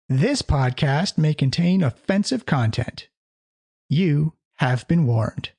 This podcast may contain offensive content. You have been warned.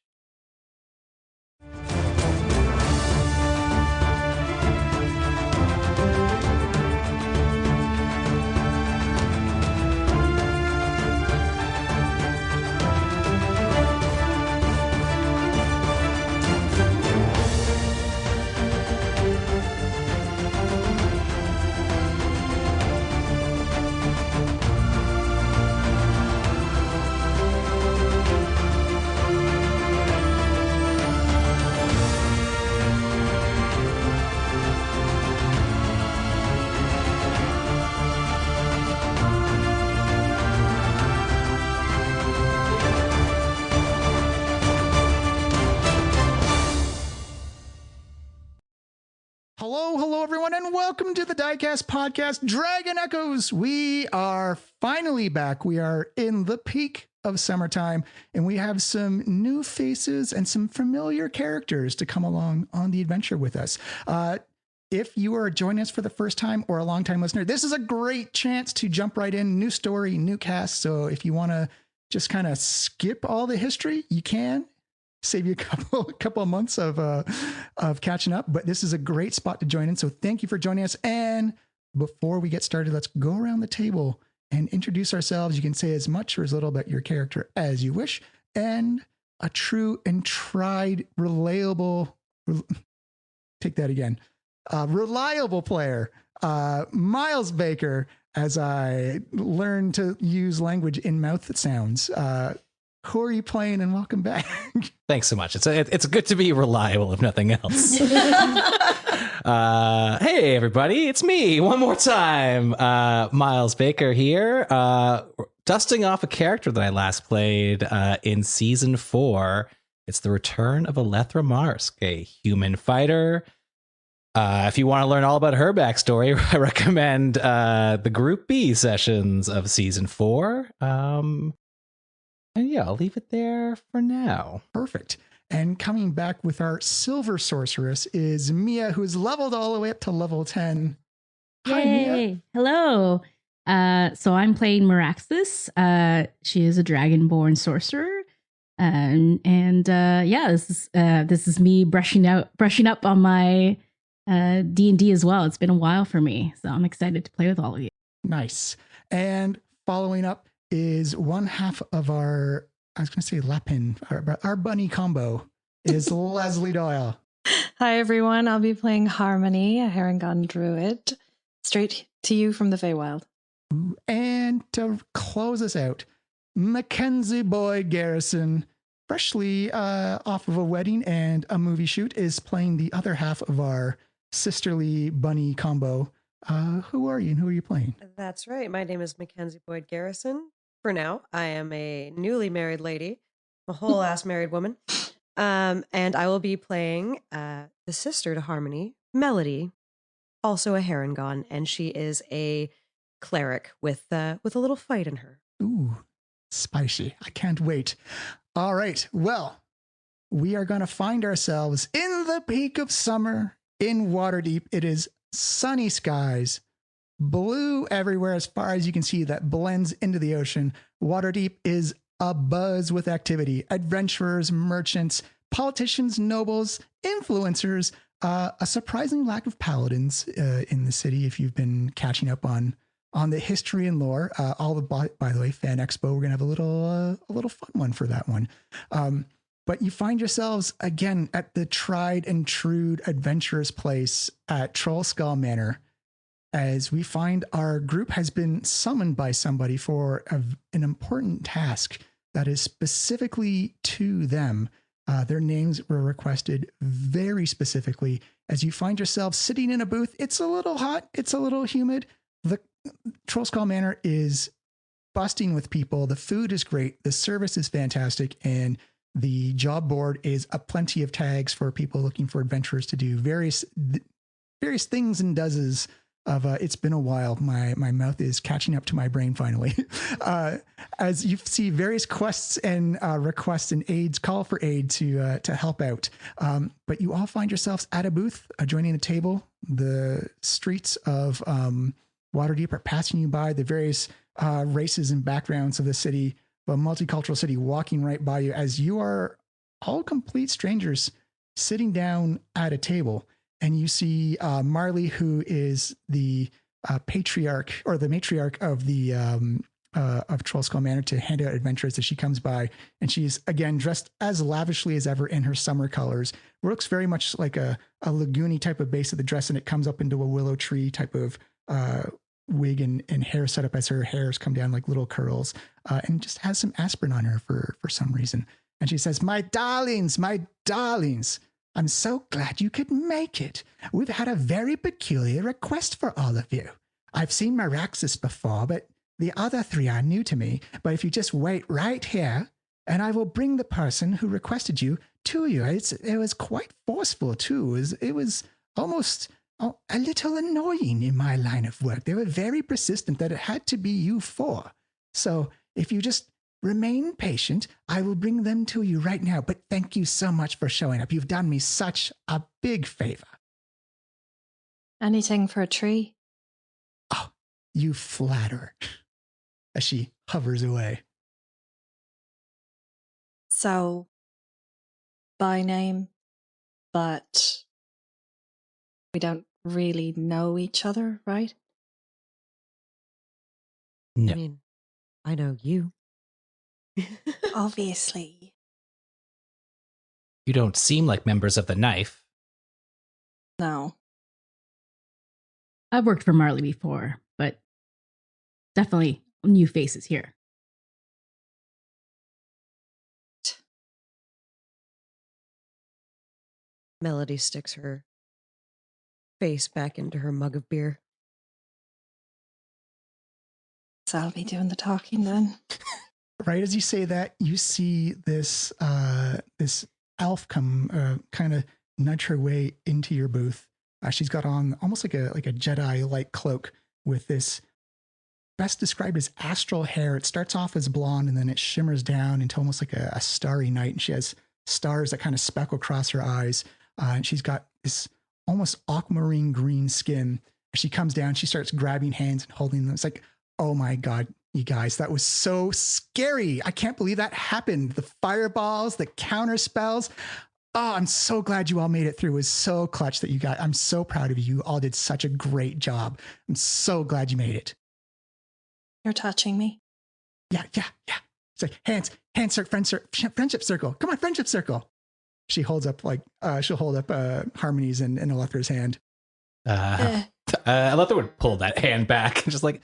Hello, everyone, and welcome to the Diecast podcast, Dragon Echoes. We are finally back. We are in the peak of summertime, and we have some new faces and some familiar characters to come along on the adventure with us. If you are joining us for the first time or a long-time listener, this is a great chance to jump right in. New story, new cast. So if you want to just kind of skip all the history, you can. Save you a couple of months of catching up, but this is a great spot to join in. So thank you for joining us. And before we get started, let's go around the table and introduce ourselves. You can say as much or as little about your character as you wish. And a true and tried, reliable player, Miles Baker, as I learn to use language in mouth sounds. Who are you playing, and welcome back? Thanks so much. It's good to be reliable, if nothing else. Hey, everybody. It's me one more time. Miles Baker here, dusting off a character that I last played in Season 4. It's the return of Alethra Marsk, a human fighter. If you want to learn all about her backstory, I recommend the Group B sessions of Season 4. And yeah, I'll leave it there for now. Perfect. And coming back with our silver sorceress is Mia, who's leveled all the way up to level 10. Hi, Mia. Hello. So I'm playing Meraxis. She is a dragonborn sorcerer. This is me brushing up on my D&D as well. It's been a while for me, so I'm excited to play with all of you. Nice. And following up is one half of our, I was going to say Lapin, our bunny combo is Leslie Doyle. Hi, everyone. I'll be playing Harmony, a Herringon druid, straight to you from the Feywild. And to close us out, Mackenzie Boyd Garrison, freshly off of a wedding and a movie shoot, is playing the other half of our sisterly bunny combo. Who are you and who are you playing? That's right. My name is Mackenzie Boyd Garrison. For now, I am a newly married lady, a whole ass married woman. And I will be playing the sister to Harmony, Melody, also a Herringon, and she is a cleric with a little fight in her. Ooh, spicy. I can't wait. All right. Well, we are going to find ourselves in the peak of summer in Waterdeep. It is sunny skies, blue everywhere as far as you can see that blends into the ocean. Waterdeep is abuzz with activity. Adventurers, merchants, politicians, nobles, influencers, a surprising lack of paladins in the city if you've been catching up on the history and lore. By the way, Fan Expo, we're going to have a little fun one for that one. But you find yourselves again at the tried and true adventurers place at Trollskull Manor, as we find our group has been summoned by somebody for an important task that is specifically to them. Their names were requested very specifically. As you find yourself sitting in a booth, it's a little hot, it's a little humid. The Trollskull Manor is busting with people. The food is great. The service is fantastic. And the job board is a plenty of tags for people looking for adventurers to do various things and dozes of it's been a while. My mouth is catching up to my brain finally. As you see various quests and requests and aids, call for aid to help out. But you all find yourselves at a booth, adjoining a table. The streets of Waterdeep are passing you by. The various races and backgrounds of the city, a multicultural city walking right by you as you are all complete strangers sitting down at a table. And you see Marley, who is the patriarch or the matriarch of the of Trollskull Manor, to hand out adventurers as she comes by. And she's again dressed as lavishly as ever in her summer colors. It looks very much like a lagoony type of base of the dress, and it comes up into a willow tree type of wig and hair set up as her hairs come down like little curls, and just has some aspirin on her for some reason. And she says, my darlings, I'm so glad you could make it. We've had a very peculiar request for all of you. I've seen Meraxis before, but the other three are new to me. But if you just wait right here, and I will bring the person who requested you to you. It was quite forceful, too. It was almost a little annoying in my line of work. They were very persistent that it had to be you four. So if you just remain patient, I will bring them to you right now. But thank you so much for showing up. You've done me such a big favor. Anything for a tree? Oh, you flatter. As she hovers away. So, by name, but we don't really know each other, right? No. I mean, I know you. Obviously. You don't seem like members of the Knife. No. I've worked for Marley before, but definitely new faces here. Melody sticks her face back into her mug of beer. So I'll be doing the talking then. Right as you say that, you see this this elf come kind of nudge her way into your booth. She's got on almost like a Jedi-like cloak with this best described as astral hair. It starts off as blonde and then it shimmers down into almost like a starry night. And she has stars that kind of speckle across her eyes. And she's got this almost aquamarine green skin. She comes down, she starts grabbing hands and holding them. It's like, oh my God, you guys, that was so scary. I can't believe that happened. The fireballs, the counter spells. Oh, I'm so glad you all made it through. It was so clutch that you got. I'm so proud of you. You all did such a great job. I'm so glad you made it. You're touching me. Yeah. It's like friendship circle. Come on, friendship circle. She holds up she'll hold up Harmony's and Alethra's hand. Alethra would pull that hand back and just like,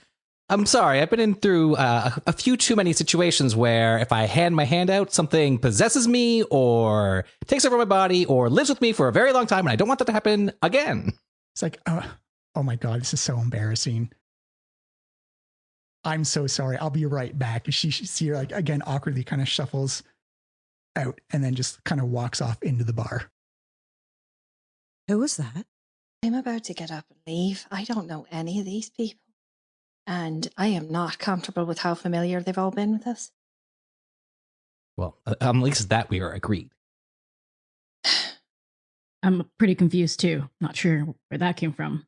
I'm sorry, I've been in through a few too many situations where if I hand my hand out, something possesses me or takes over my body or lives with me for a very long time, and I don't want that to happen again. It's like, oh my God, this is so embarrassing. I'm so sorry. I'll be right back. She see her like again awkwardly kind of shuffles out and then just kind of walks off into the bar. Who was that? I'm about to get up and leave. I don't know any of these people. And I am not comfortable with how familiar they've all been with us. Well, at least that we are agreed. I'm pretty confused too. Not sure where that came from.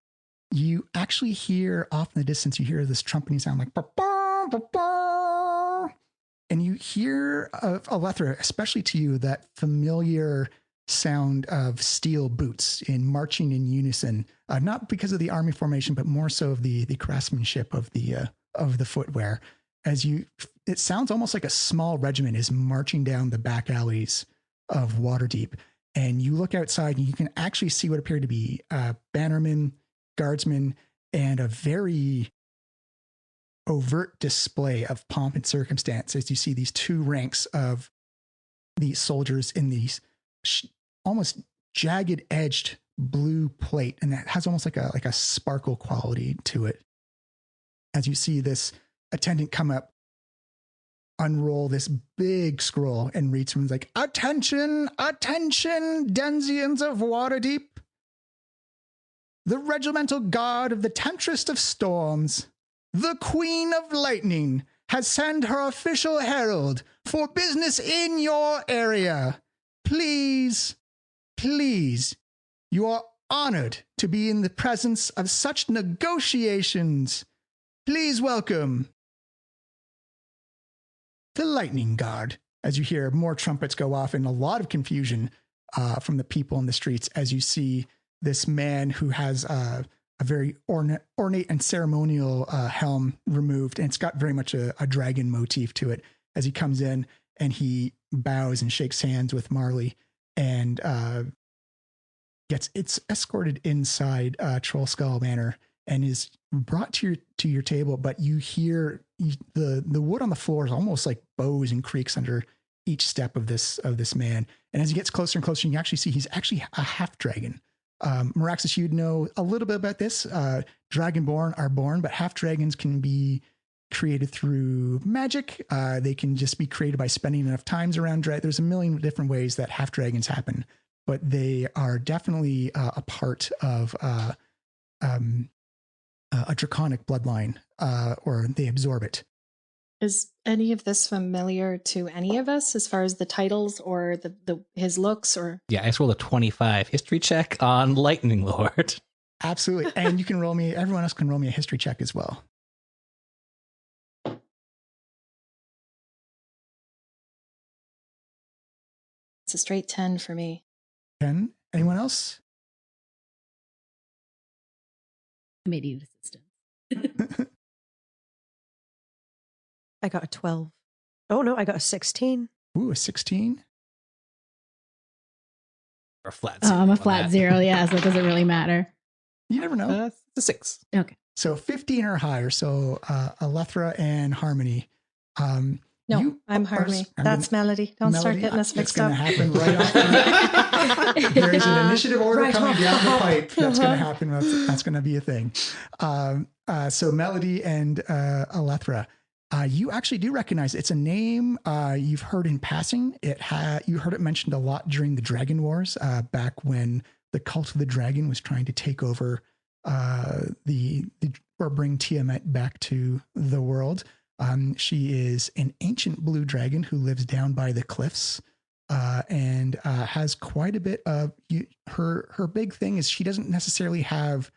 You actually hear off in the distance, you hear this trumpeting sound like, bah, bah, bah, bah. And you hear Alethra, especially to you, that familiar sound of steel boots in marching in unison, not because of the army formation, but more so of the craftsmanship of the footwear. It sounds almost like a small regiment is marching down the back alleys of Waterdeep. And you look outside and you can actually see what appear to be bannermen, guardsmen, and a very overt display of pomp and circumstance as you see these two ranks of these soldiers in these almost jagged edged blue plate, and that has almost like a sparkle quality to it. As you see this attendant come up, unroll this big scroll and read something like, attention, Denzians of Waterdeep. The regimental guard of the Temptress of Storms, the Queen of Lightning, has sent her official herald for business in your area. Please, you are honored to be in the presence of such negotiations. Please welcome the Lightning Guard. As you hear more trumpets go off and a lot of confusion from the people in the streets as you see this man who has a very ornate and ceremonial helm removed. And it's got very much a dragon motif to it as he comes in and he bows and shakes hands with Marley and it's escorted inside Troll Skull Manor and is brought to your table. But you hear the wood on the floor is almost like bows and creaks under each step of this man. And as he gets closer and closer, you can actually see he's actually a half dragon. Meraxis, you'd know a little bit about this. Dragonborn are born, but half dragons can be created through magic. They can just be created by spending enough times around. There's a million different ways that half dragons happen, but they are definitely a part of a draconic bloodline, or they absorb it. Is any of this familiar to any of us as far as the titles or his looks or? Yeah, I just rolled a 25 history check on Lightning Lord. Absolutely. And you can roll me, everyone else can roll me a history check as well. It's a straight 10 for me. 10. Anyone else? Committee assistant. I got a 12. Oh, no, I got a 16. Ooh, a 16. Or a flat Oh, zero. I'm a on flat that. 0. Yeah, so it doesn't really matter. You never know. It's a 6. Okay. So 15 or higher. So Alethra and Harmony. No, I'm Harmony. That's Melody. Don't start getting us mixed up. It's going to happen right off. There's an initiative order Right coming off down the the hop. pipe. That's going to happen. That's going to be a thing. So Melody and Alethra, you actually do recognize it's a name you've heard in passing. You heard it mentioned a lot during the Dragon Wars, back when the Cult of the Dragon was trying to take over or bring Tiamat back to the world. She is an ancient blue dragon who lives down by the cliffs, and has quite a bit of her big thing is she doesn't necessarily have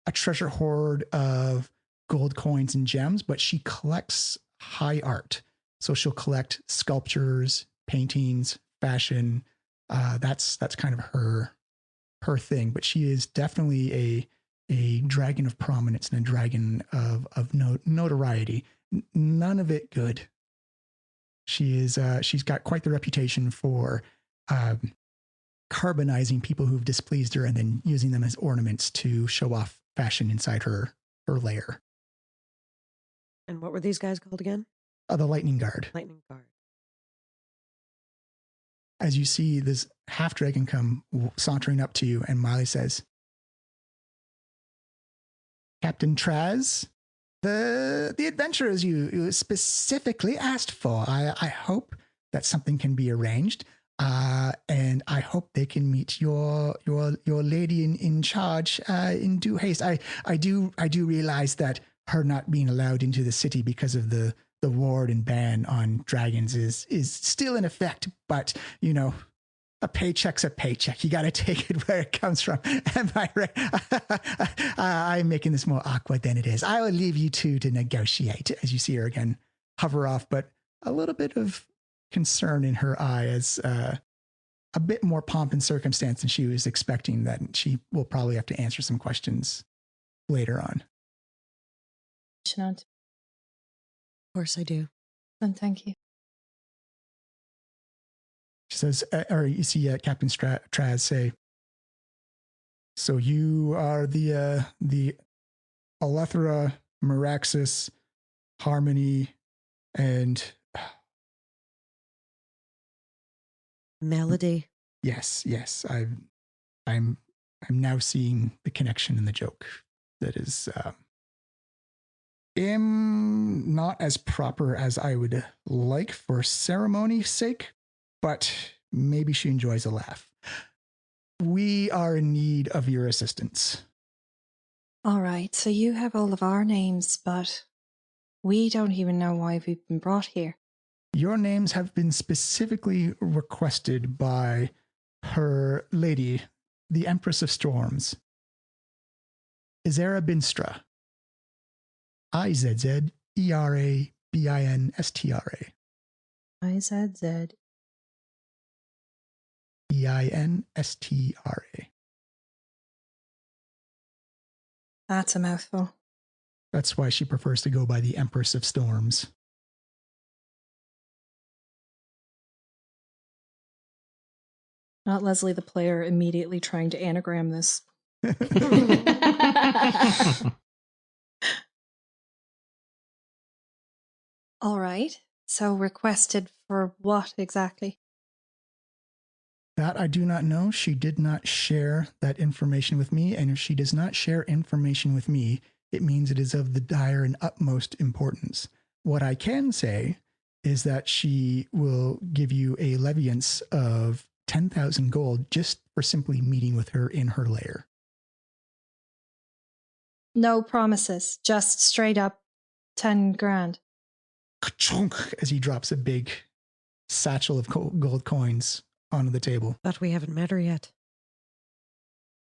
a treasure hoard of gold coins and gems, but she collects high art. So she'll collect sculptures, paintings, fashion. That's kind of her thing, but she is definitely a dragon of prominence and a dragon of notoriety. None of it good. She's got quite the reputation for carbonizing people who've displeased her and then using them as ornaments to show off fashion inside her lair. And what were these guys called again? The Lightning Guard. Lightning Guard. As you see this half dragon come sauntering up to you, and Miley says, Captain Traz, the adventurers you specifically asked for. I hope that something can be arranged, and I hope they can meet your lady in charge in due haste. I do realize that her not being allowed into the city because of the ward and ban on dragons is still in effect, but you know, a paycheck's a paycheck. You got to take it where it comes from. Am I right? I'm making this more awkward than it is. I will leave you two to negotiate. As you see her again hover off, but a little bit of concern in her eye as a bit more pomp and circumstance than she was expecting, that she will probably have to answer some questions later on. Of Of course I do. And thank you. She says, or you see Captain Traz say, so you are the Alethra, Meraxis, Harmony, and Melody. yes, I'm now seeing the connection in the joke. That is not as proper as I would like for ceremony's sake, but maybe she enjoys a laugh. We are in need of your assistance. All right, so you have all of our names, but we don't even know why we've been brought here. Your names have been specifically requested by her lady, the Empress of Storms, Izera Binstra. Izzerbinstра. IZZ. Instra. That's a mouthful. That's why she prefers to go by the Empress of Storms. Not Leslie the player immediately trying to anagram this. All right. So requested for what exactly? That I do not know. She did not share that information with me. And if she does not share information with me, it means it is of the dire and utmost importance. What I can say is that she will give you a leviance of 10,000 gold just for simply meeting with her in her lair. No promises, just straight up 10 grand. Ka-chunk, as he drops a big satchel of gold coins onto the table. But we haven't met her yet.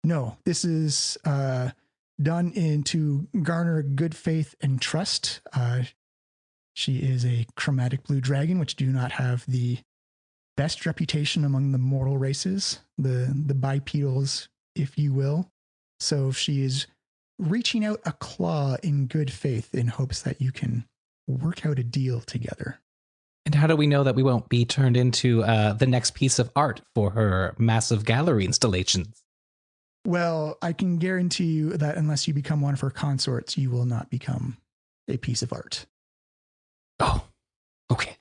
No, this is done to garner good faith and trust. She is a chromatic blue dragon, which do not have the best reputation among the mortal races, the bipedals, if you will. So she is reaching out a claw in good faith in hopes that you can work out a deal together. And how do we know that we won't be turned into the next piece of art for her massive gallery installations? Well, I can guarantee you that unless you become one of her consorts, you will not become a piece of art. Oh, okay.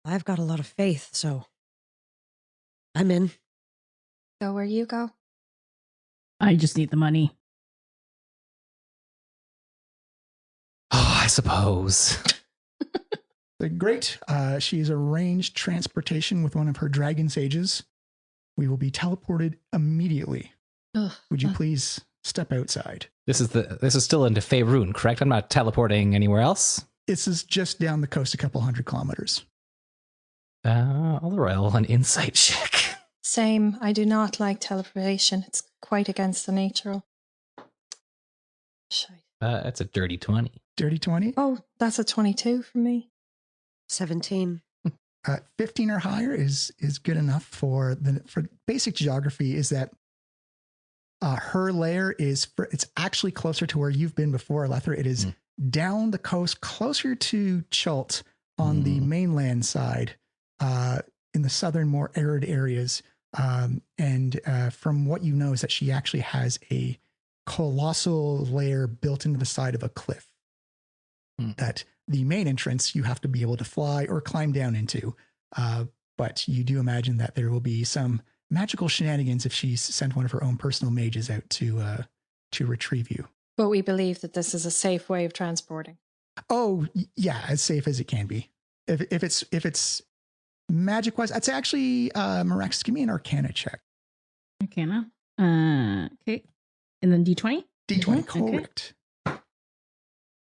I've got a lot of faith, so I'm in. Go where you go. I just need the money. Oh, I suppose. Great. She has arranged transportation with one of her dragon sages. We will be teleported immediately. Ugh. Would you please step outside? This is still into Faerun, correct? I'm not teleporting anywhere else. This is just down the coast a couple 100 kilometers. I'll roll an insight check. Same. I do not like teleportation. It's quite against the nature. Shite. That's a dirty 20. Dirty 20? Oh, that's a 22 for me. 17. 15 or higher is good enough for basic geography. Is that her lair it's actually closer to where you've been before, Lethra. It is down the coast, closer to Chult on the mainland side, in the southern, more arid areas. And from what you know is that she actually has a colossal lair built into the side of a cliff. That the main entrance you have to be able to fly or climb down into. But you do imagine that there will be some magical shenanigans if she's sent one of her own personal mages out to retrieve you. But we believe that this is a safe way of transporting. Oh, yeah, as safe as it can be. If it's magic wise, I'd say actually, Mirax, give me an Arcana check. Arcana. Okay. And then D20? D20, Okay. correct.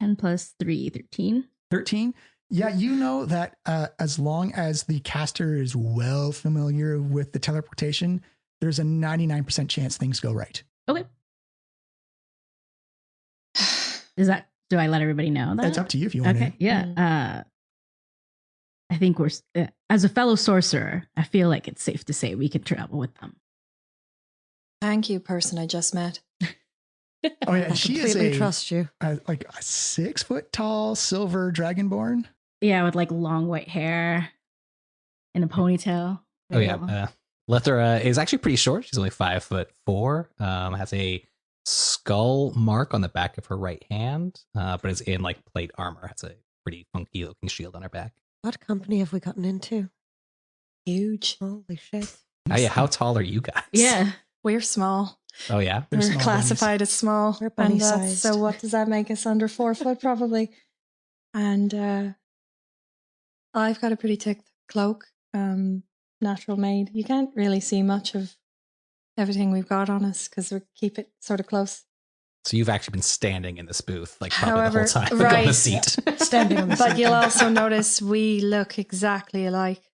10 plus 3, 13. 13. Yeah, you know that as long as the caster is well familiar with the teleportation, there's a 99% chance things go right. Okay. Do I let everybody know that? It's up to you if you want to. Okay. Yeah. I think we're, as a fellow sorcerer, I feel like it's safe to say we can travel with them. Thank you, person I just met. Oh yeah, I she is completely trust you. like a 6 foot tall silver dragonborn. Yeah, with like long white hair and a ponytail. Oh yeah, Lethra is actually pretty short. She's only 5'4". Has a skull mark on the back of her right hand, but is in like plate armor. Has a pretty funky looking shield on her back. What company have we gotten into? Huge. Holy shit. Oh yeah, how tall are you guys? Yeah. We're small. Oh yeah. They're We're small classified as small. We're And bunny-sized. so what does that make us? Under 4 foot probably. And I've got a pretty thick cloak, natural made. You can't really see much of everything we've got on us because we keep it sort of close. So you've actually been standing in this booth like probably However, the whole time. right. Like on the seat. Standing on the But seat. you'll also notice we look exactly alike.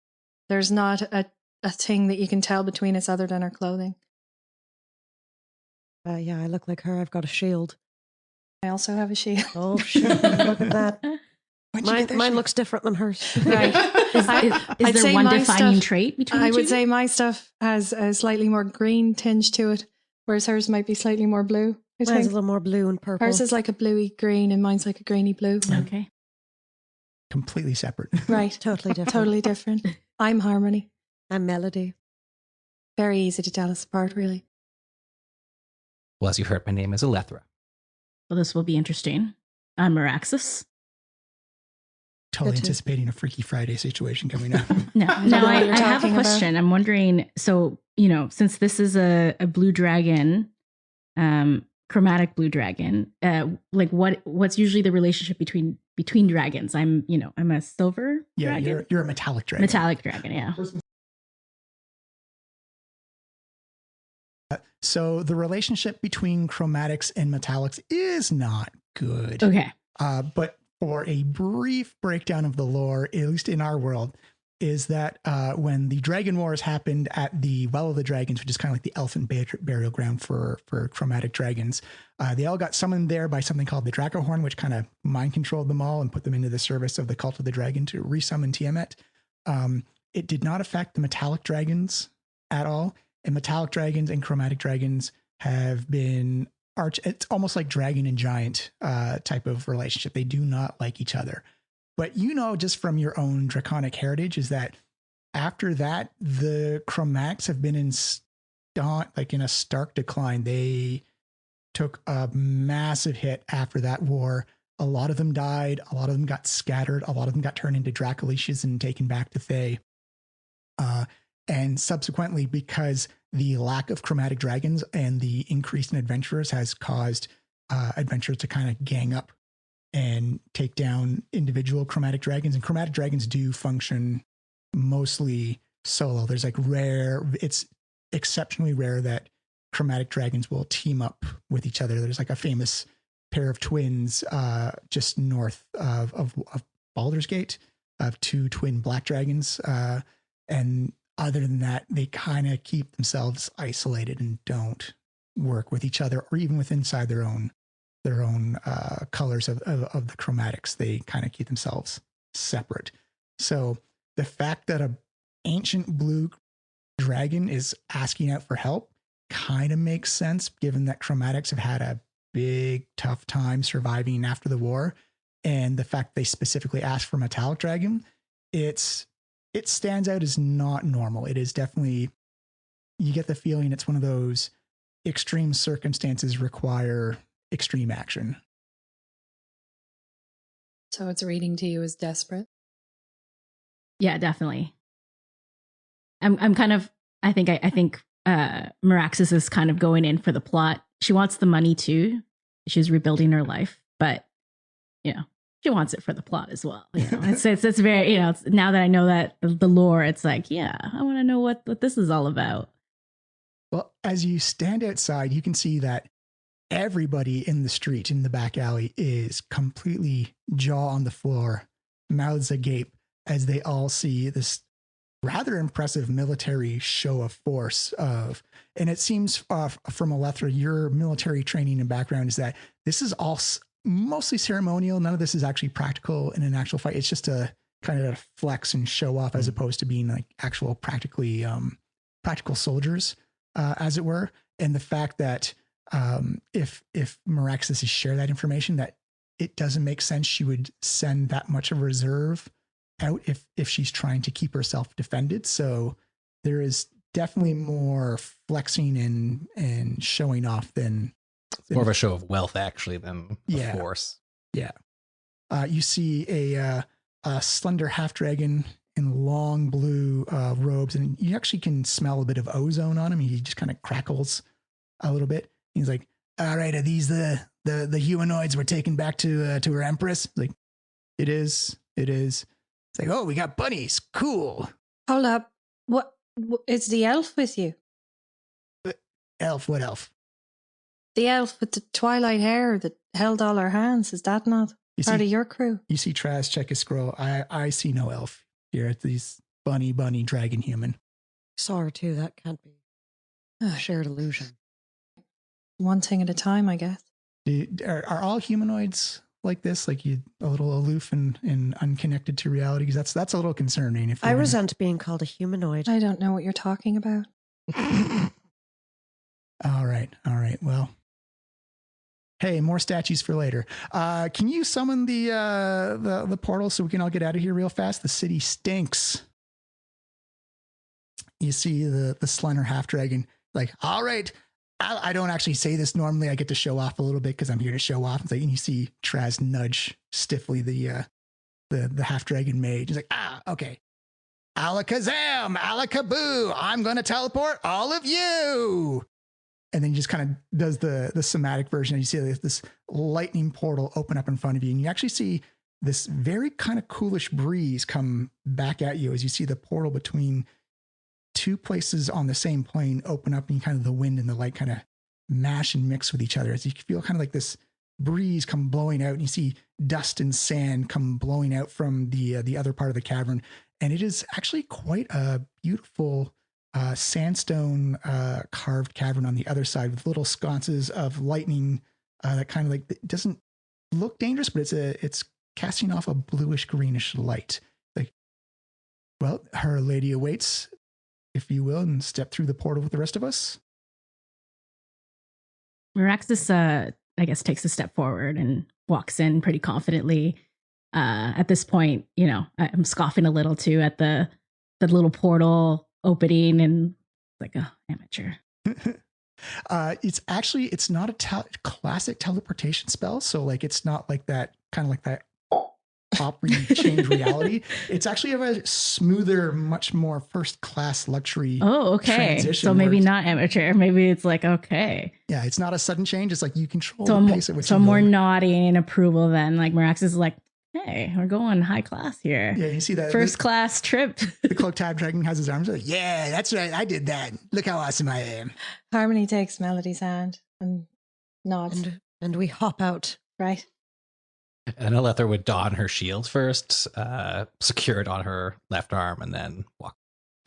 There's not a thing that you can tell between us other than our clothing. Yeah, I look like her. I've got a shield. I also have a shield. Oh shit! Look at that. When'd you get that Mine shit? looks different than hers. Right. Is I'd there say one my defining stuff- trait between I the would two? say my stuff has a slightly more green tinge to it, whereas hers might be slightly more blue. I Mine's a think little more blue and purple. hers is like a bluey green, and mine's like a greeny blue. Okay. Completely separate. Right. totally different. Totally different. I'm Harmony. I'm Melody. Very easy to tell us apart, really. Well, as you heard, my name is Alethra. Well, this will be interesting. I'm Meraxis. Totally Good too. anticipating a Freaky Friday situation coming up. No, I don't no, know what I you're have a talking about. question. I'm wondering, so, since this is a blue dragon, chromatic blue dragon, what's usually the relationship between dragons? I'm a silver Yeah, dragon. you're a metallic dragon. Metallic dragon, yeah. So the relationship between chromatics and metallics is not good. Okay. But for a brief breakdown of the lore, at least in our world, is that when the Dragon Wars happened at the Well of the Dragons, which is kind of like the elfin burial ground for chromatic dragons, they all got summoned there by something called the Dracohorn, which kind of mind controlled them all and put them into the service of the Cult of the Dragon to resummon Tiamat. It did not affect the metallic dragons at all. And metallic dragons and chromatic dragons have been it's almost like dragon and giant type of relationship. They do not like each other. But just from your own draconic heritage is that after that, the chromatics have been in a stark decline. They took a massive hit after that war. A lot of them died. A lot of them got scattered. A lot of them got turned into Dracoliches and taken back to Thay. And subsequently, because the lack of chromatic dragons and the increase in adventurers has caused adventurers to kind of gang up and take down individual chromatic dragons. And chromatic dragons do function mostly solo. There's it's exceptionally rare that chromatic dragons will team up with each other. There's like a famous pair of twins just north of Baldur's Gate, of two twin black dragons. And other than that, they kind of keep themselves isolated and don't work with each other or even with inside their own colors of the chromatics. They kind of keep themselves separate. So the fact that a ancient blue dragon is asking out for help kind of makes sense, given that chromatics have had a big, tough time surviving after the war. And the fact they specifically asked for metallic dragon, it stands out as not normal. It is definitely, you get the feeling it's one of those extreme circumstances require extreme action. So it's reading to you as desperate. Yeah, definitely. I'm kind of, I think Meraxis is kind of going in for the plot. She wants the money too. She's rebuilding her life, but she wants it for the plot as well. It's very, it's, now that I know that the lore, it's like, yeah, I want to know what this is all about. Well, as you stand outside, you can see that everybody in the street, in the back alley, is completely jaw on the floor, mouths agape, as they all see this rather impressive military show of force and it seems from Alethra, your military training and background is that this is all mostly ceremonial. None of this is actually practical in an actual fight. It's just a kind of flex and show off as opposed to being like actual practical soldiers, as it were. And the fact that if Meraxis is share that information, that it doesn't make sense she would send that much of a reserve out if she's trying to keep herself defended. So there is definitely more flexing and showing off than It's more of a show of wealth, actually, than a force. Yeah. You see a slender half dragon in long blue robes, and you actually can smell a bit of ozone on him. He just kind of crackles a little bit. He's like, "All right, are these the humanoids we're taking back to her empress?" Like, it is. It's like, "Oh, we got bunnies. Cool." Hold up. What is the elf with you? Elf? What elf? The elf with the twilight hair that held all our hands. Is that not part of your crew? You see Traz check his scroll. I see no elf here at these bunny dragon human. Saw her too. That can't be a shared illusion. One thing at a time, I guess. Are all humanoids like this, like you a little aloof and unconnected to reality? Because that's a little concerning. If I you're gonna- resent being called a humanoid. I don't know what you're talking about. All right. Well, hey, more statues for later. Can you summon the portal so we can all get out of here real fast? The city stinks. You see the slender half dragon. Like, all right. I don't actually say this normally. I get to show off a little bit because I'm here to show off. It's like, and you see Traz nudge stiffly the half dragon mage. He's like, okay. Alakazam, alakaboo. I'm going to teleport all of you. And then he just kind of does the somatic version. And you see this lightning portal open up in front of you. And you actually see this very kind of coolish breeze come back at you as you see the portal between two places on the same plane open up, and kind of the wind and the light kind of mash and mix with each other as you feel kind of like this breeze come blowing out, and you see dust and sand come blowing out from the other part of the cavern. And it is actually quite a beautiful sandstone carved cavern on the other side with little sconces of lightning that kind of like, it doesn't look dangerous, but it's casting off a bluish greenish light. Like, well, her lady awaits, if you will, and step through the portal with the rest of us. Miraxis, I guess, takes a step forward and walks in pretty confidently. At this point, I'm scoffing a little too at the little portal opening, and like, oh, amateur. It's not a classic teleportation spell. So like, it's not like that kind of like that pop change reality. It's actually a smoother, much more first class luxury. Oh, okay. So maybe not amateur. Maybe it's like, okay. Yeah, it's not a sudden change. It's like you control the pace at which so you more go. nodding and approval then. Like Miraxis is like, hey, we're going high class here. Yeah, you see that first class trip. The cloak tab dragon has his arms like, yeah, that's right. I did that. Look how awesome I am. Harmony takes Melody's hand and nods. And we hop out. Right. And Alethra would don her shield first, secure it on her left arm, and then walk.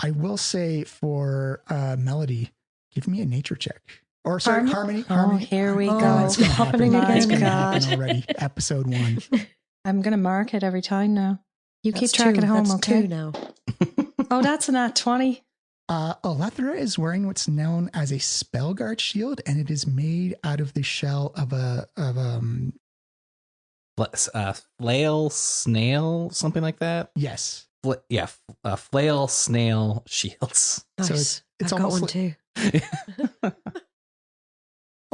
I will say for Melody, give me a nature check. Or sorry, Harmony. Oh, here we go. It's happening again. It's going to God. happen already. Episode 1. I'm going to mark it every time now. You That's keep track at home, that's okay? 2 now. Oh, that's an at 20. Alethra is wearing what's known as a Spellguard shield, and it is made out of the shell of Flail, snail, something like that. yes. Flail, snail shields. Nice. So it's I've got almost one like, too.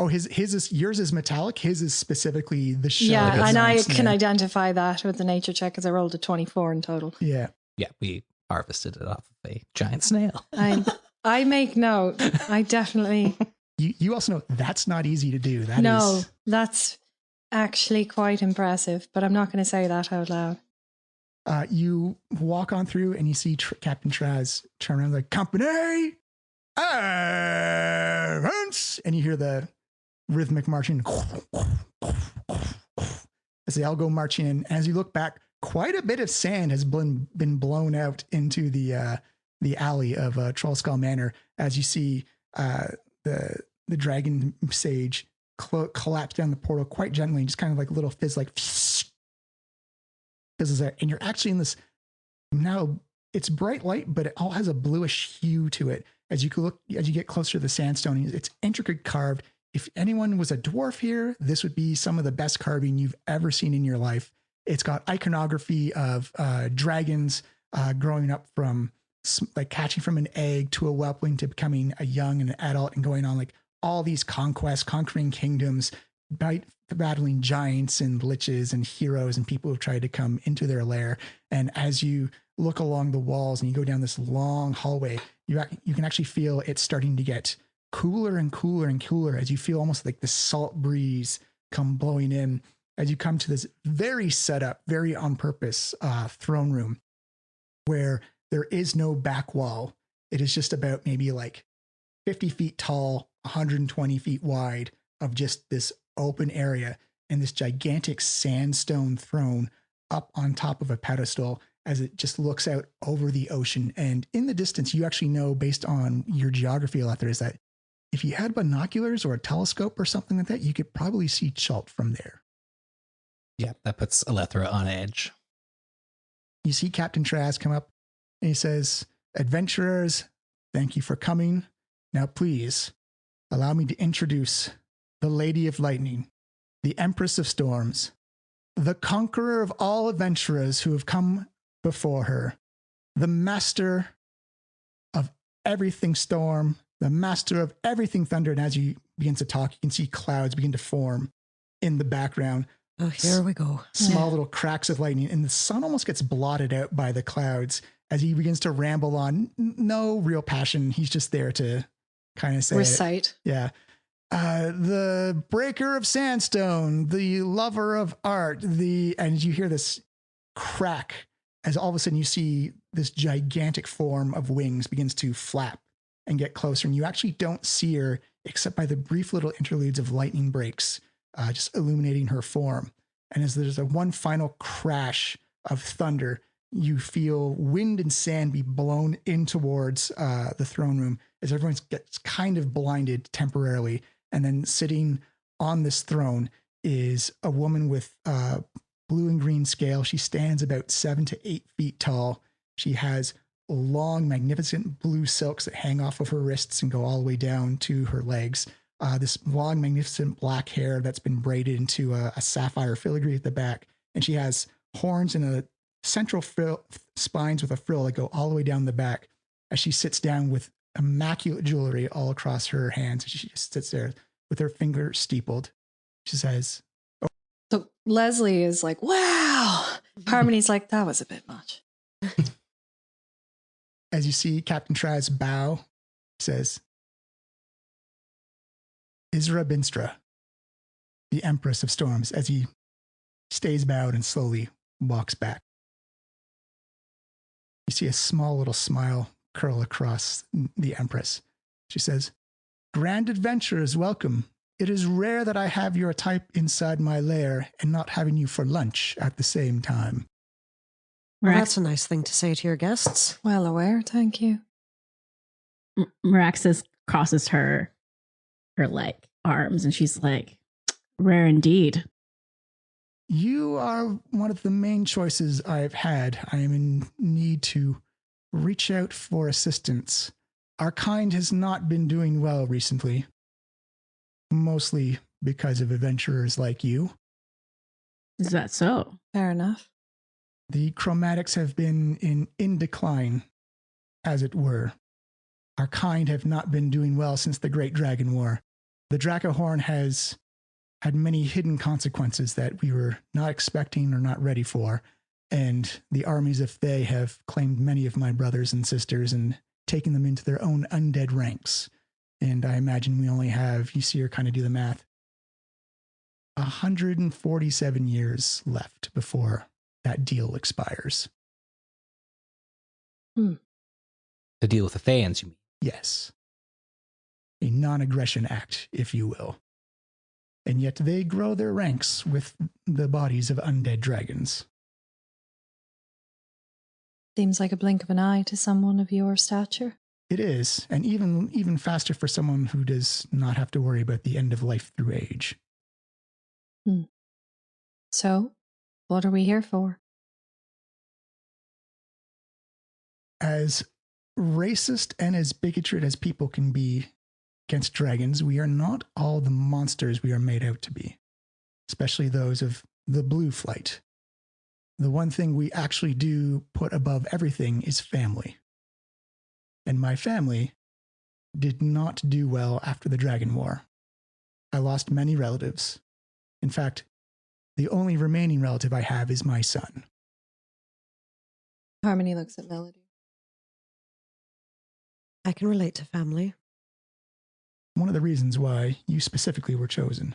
Oh, yours is metallic. His is specifically the shell. Yeah, of the and I giant can snail. identify that with the nature check because I rolled a 24 in total. Yeah. Yeah, we harvested it off of a giant snail. I make note. I definitely... You also know that's not easy to do. That's actually quite impressive, but I'm not going to say that out loud. You walk on through and you see Captain Traz turn around like, company, advance! And you hear the rhythmic marching as they all go marching in. As you look back, quite a bit of sand has been blown out into the alley of Trollskull Manor as you see the dragon sage collapse down the portal quite gently, just kind of like a little fizz, like fizzes out. And you're actually in this now. It's bright light, but it all has a bluish hue to it. As you get closer to the sandstone, it's intricate carved. If anyone was a dwarf here, this would be some of the best carving you've ever seen in your life. It's got iconography of dragons growing up from like catching from an egg to a whelpling to becoming a young and an adult and going on like all these conquests, conquering kingdoms, battling giants and liches and heroes and people who've tried to come into their lair. And as you look along the walls and you go down this long hallway, you can actually feel it starting to get cooler and cooler and cooler as you feel almost like the salt breeze come blowing in as you come to this very set up, very on purpose throne room where there is no back wall. It is just about maybe like 50 feet tall, 120 feet wide of just this open area and this gigantic sandstone throne up on top of a pedestal as it just looks out over the ocean. And in the distance, you actually know based on your geography out there is that if you had binoculars or a telescope or something like that, you could probably see Chult from there. Yeah, that puts Alethra on edge. You see Captain Traz come up and he says, "Adventurers, thank you for coming. Now please allow me to introduce the Lady of Lightning, the Empress of Storms, the conqueror of all adventurers who have come before her, the master of everything storm, the master of everything thunder." And as he begins to talk, you can see clouds begin to form in the background. Oh, here we go. Small little cracks of lightning, and the sun almost gets blotted out by the clouds as he begins to ramble on. No real passion. He's just there to kind of say, Recite. yeah. The breaker of sandstone, the lover of art, and you hear this crack as all of a sudden you see this gigantic form of wings begins to flap and get closer. And you actually don't see her except by the brief little interludes of lightning breaks, just illuminating her form. And as there's one final crash of thunder, you feel wind and sand be blown in towards the throne room as everyone gets kind of blinded temporarily. And then sitting on this throne is a woman with blue and green scale. She stands about 7 to 8 feet tall. She has long, magnificent blue silks that hang off of her wrists and go all the way down to her legs. This long, magnificent black hair that's been braided into a sapphire filigree at the back. And she has horns and a central spines with a frill that go all the way down the back as she sits down with immaculate jewelry all across her hands. She just sits there with her finger steepled. She says, So Leslie is like, wow. Harmony's like, that was a bit much. as you see Captain Traz bow, says, "Isra Binstra, the Empress of Storms," as he stays bowed and slowly walks back. You see a small little smile curl across the Empress. She says, "Grand adventurers, welcome. It is rare that I have your type inside my lair and not having you for lunch at the same time." Well, that's a nice thing to say to your guests. Well aware, thank you. Meraxis crosses her arms and she's like, "Rare indeed." You are one of the main choices I've had. I am in need to reach out for assistance. Our kind has not been doing well recently, mostly because of adventurers like you. Is that so? Fair enough. The chromatics have been in decline, as it were. Our kind have not been doing well since the Great Dragon War. The Dracahorn has had many hidden consequences that we were not expecting or not ready for, and the armies of Thay have claimed many of my brothers and sisters and taken them into their own undead ranks. And I imagine we only have, you see her kind of do the math, 147 years left before that deal expires. The deal with the Thayans, you mean? Yes. A non-aggression act, if you will. And yet they grow their ranks with the bodies of undead dragons. Seems like a blink of an eye to someone of your stature. It is, and even faster for someone who does not have to worry about the end of life through age. So, what are we here for? As racist and as bigoted as people can be against dragons, we are not all the monsters we are made out to be, especially those of the blue flight. The one thing we actually do put above everything is family. And my family did not do well after the Dragon War. I lost many relatives. In fact, the only remaining relative I have is my son. Harmony looks at Melody. I can relate to family. One of the reasons why you specifically were chosen.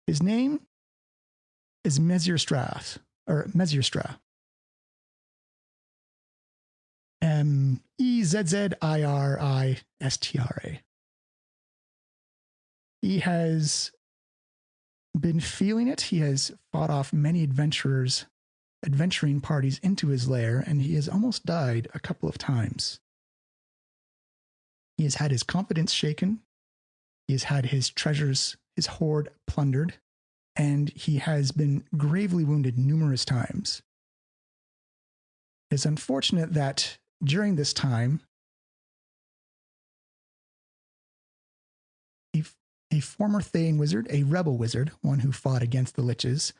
His name is Mezzirstra. Ezziristra. He has been feeling it. He has fought off many adventuring parties into his lair, and he has almost died a couple of times. He has had his confidence shaken. He has had his treasures his hoard plundered, and he has been gravely wounded numerous times. It's unfortunate that during this time, a former Thane wizard, a rebel wizard, one who fought against the Liches,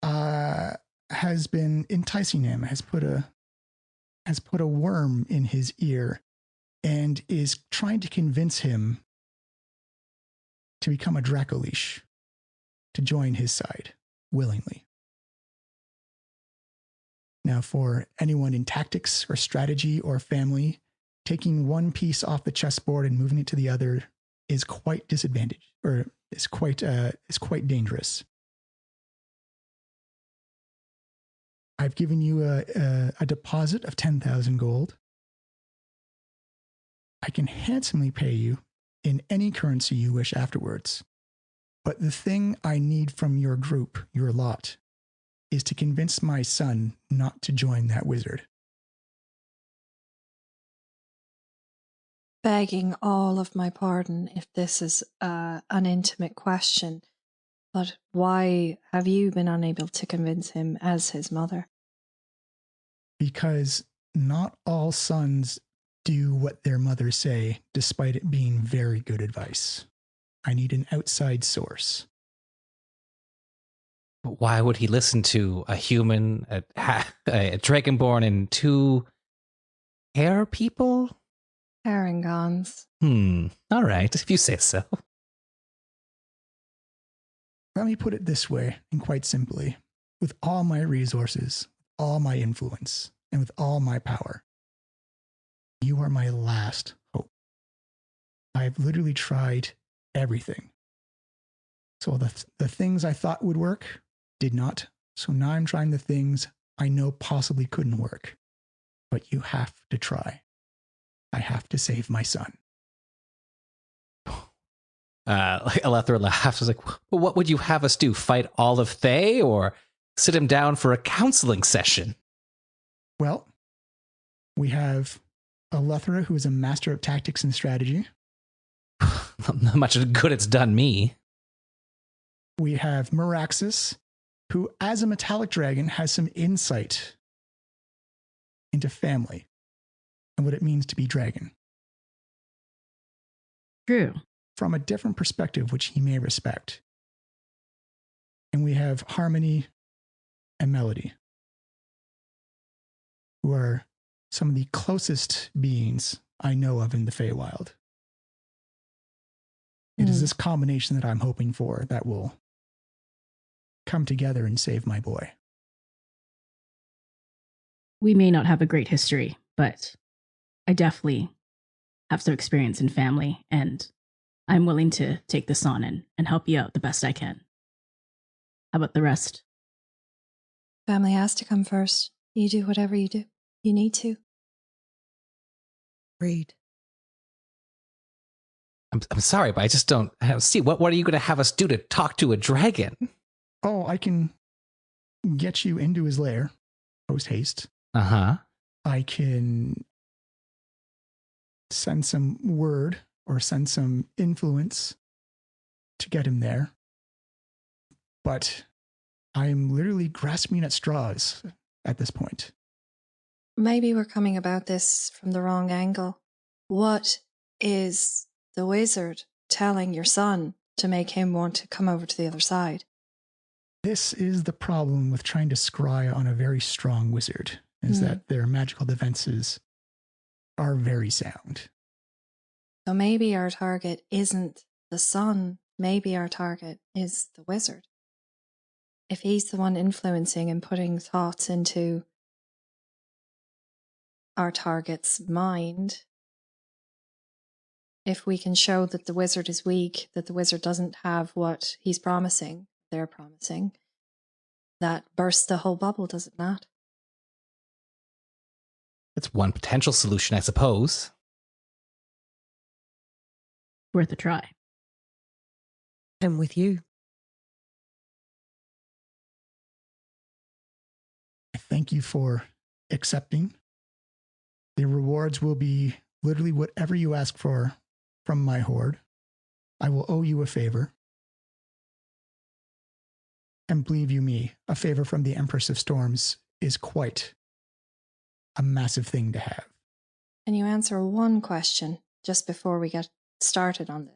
has been enticing him, has put a worm in his ear, and is trying to convince him to become a Dracolich, to join his side willingly. Now, for anyone in tactics or strategy or family, taking one piece off the chessboard and moving it to the other is quite disadvantaged, or is quite dangerous. I've given you a deposit of 10,000 gold. I can handsomely pay you in any currency you wish afterwards. But the thing I need from your group, your lot, is to convince my son not to join that wizard. Begging all of my pardon if this is an intimate question, but why have you been unable to convince him as his mother? Because not all sons do what their mothers say, despite it being very good advice. I need an outside source. But why would he listen to a human, a dragonborn, and two hair people? Parangons. All right, if you say so. Let me put it this way, and quite simply. With all my resources, all my influence, and with all my power, you are my last hope. I've literally tried everything. So the things I thought would work did not. So now I'm trying the things I know possibly couldn't work. But you have to try. I have to save my son. Alethra laughs. I was like, well, what would you have us do? Fight all of Thay, or sit him down for a counseling session? Well, we have Alethra, who is a master of tactics and strategy. Not much good it's done me. We have Meraxis, who, as a metallic dragon, has some insight into family and what it means to be dragon. True. From a different perspective, which he may respect. And we have Harmony and Melody, who are some of the closest beings I know of in the Feywild. It is this combination that I'm hoping for that will come together and save my boy. We may not have a great history, but I definitely have some experience in family, and I'm willing to take this on and help you out the best I can. How about the rest? Family has to come first. You do whatever you do. You need to. Read. I'm sorry, but I just don't see. What are you going to have us do to talk to a dragon? Oh, I can get you into his lair post haste. Uh-huh. I can send some word or send some influence to get him there. But I'm literally grasping at straws at this point. Maybe we're coming about this from the wrong angle. What is the wizard telling your son to make him want to come over to the other side? This is the problem with trying to scry on a very strong wizard, is that their magical defenses are very sound. So maybe our target isn't the son. Maybe our target is the wizard. If he's the one influencing and putting thoughts into our target's mind, if we can show that the wizard is weak, that the wizard doesn't have what he's promising, they're promising, that bursts the whole bubble, does it not? That's one potential solution, I suppose. Worth a try. I'm with you. I thank you for accepting. The rewards will be literally whatever you ask for from my hoard. I will owe you a favor. And believe you me, a favor from the Empress of Storms is quite a massive thing to have. Can you answer one question just before we get started on this?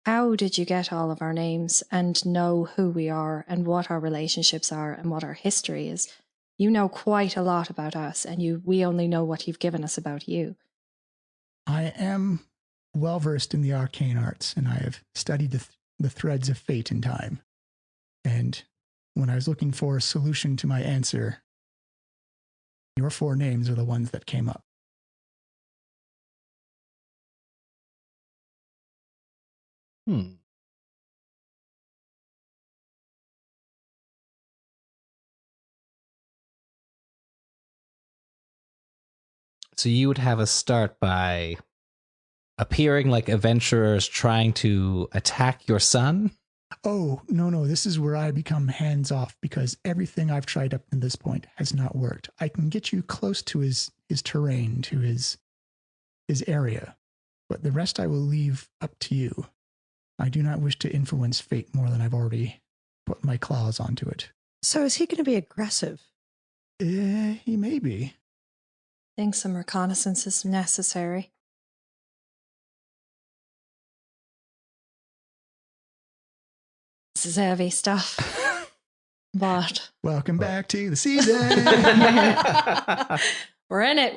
How did you get all of our names and know who we are and what our relationships are and what our history is? You know quite a lot about us, and we only know what you've given us about you. I am well versed in the arcane arts, and I have studied the threads of fate and time. And when I was looking for a solution to my answer, your 4 names are the ones that came up. So you would have us start by appearing like adventurers trying to attack your son? Oh, no, this is where I become hands off because everything I've tried up to this point has not worked. I can get you close to his terrain, to his area, but the rest I will leave up to you. I do not wish to influence fate more than I've already put my claws onto it. So is he going to be aggressive? He may be. I think some reconnaissance is necessary. This is heavy stuff. But Welcome back to the season. we're in it.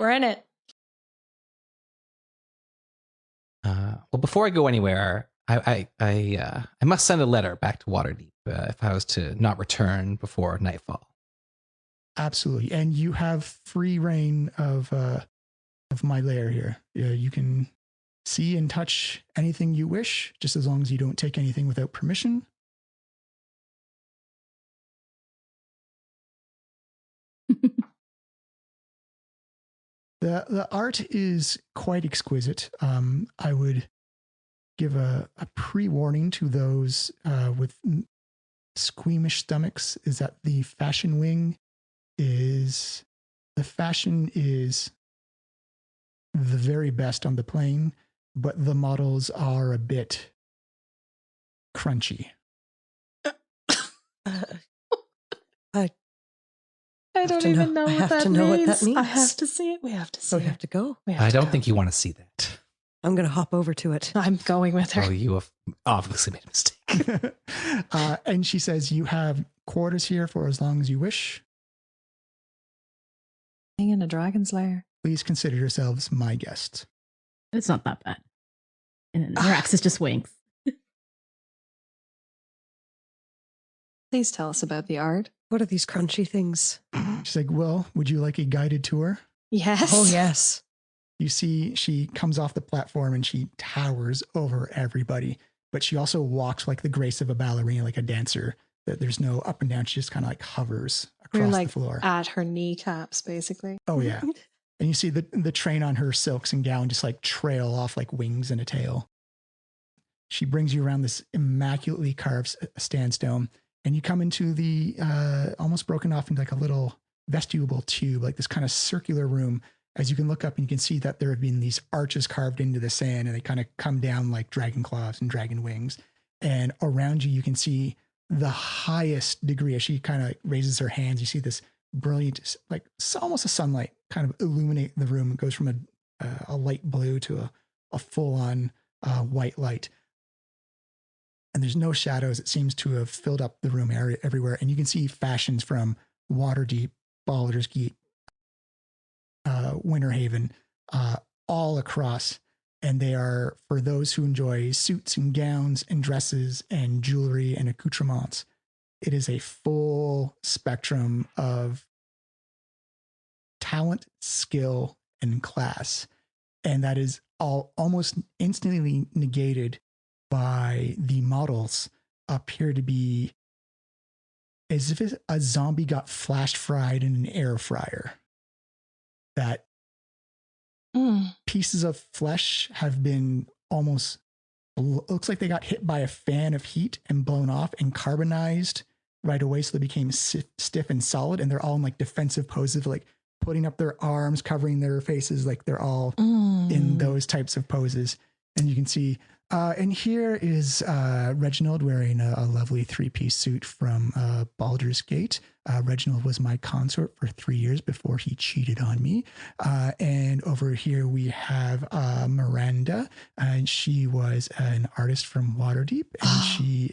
Well, before I go anywhere, I must send a letter back to Waterdeep if I was to not return before nightfall. Absolutely. And you have free reign of my lair here. You can see and touch anything you wish, just as long as you don't take anything without permission. The art is quite exquisite. I would give a pre-warning to those with squeamish stomachs is that the fashion is the very best on the plane, but the models are a bit crunchy. I don't even know what that means. I have to see it. We have to see we have to go. I don't think you want to see that. I'm going to hop over to it. I'm going with her. Oh, you have obviously made a mistake. And she says, you have quarters here for as long as you wish. Being in a dragon's lair. Please consider yourselves my guests. It's not that bad. And then Meraxis just winks. Please tell us about the art. What are these crunchy things? She's like, well, would you like a guided tour? Yes. Oh, yes. You see, she comes off the platform and she towers over everybody, but she also walks like the grace of a ballerina, like a dancer. That there's no up and down. She just kind of like hovers We're across like the floor. at her kneecaps, basically. Oh, yeah. And you see the train on her silks and gown just like trail off like wings and a tail. She brings you around this immaculately carved sandstone, and you come into the almost broken off into like a little vestibule tube, like this kind of circular room. As you can look up and you can see that there have been these arches carved into the sand, and they kind of come down like dragon claws and dragon wings. And around you, you can see the highest degree. As she kind of raises her hands, you see this brilliant, like almost a sunlight kind of illuminate the room. It goes from a light blue to a full-on white light. And there's no shadows. It seems to have filled up the room everywhere. And you can see fashions from Waterdeep, Baldur's Gate, Winterhaven, all across. And they are for those who enjoy suits and gowns and dresses and jewelry and accoutrements. It is a full spectrum of talent, skill, and class. And that is all almost instantly negated by the models appear to be as if a zombie got flash fried in an air fryer. That pieces of flesh have been almost, looks like they got hit by a fan of heat and blown off and carbonized right away. So they became stiff and solid, and they're all in like defensive poses, like putting up their arms, covering their faces, like they're all in those types of poses. And you can see And here is Reginald wearing a lovely three-piece suit from Baldur's Gate. Reginald was my consort for 3 years before he cheated on me. And over here we have Miranda, and she was an artist from Waterdeep, and she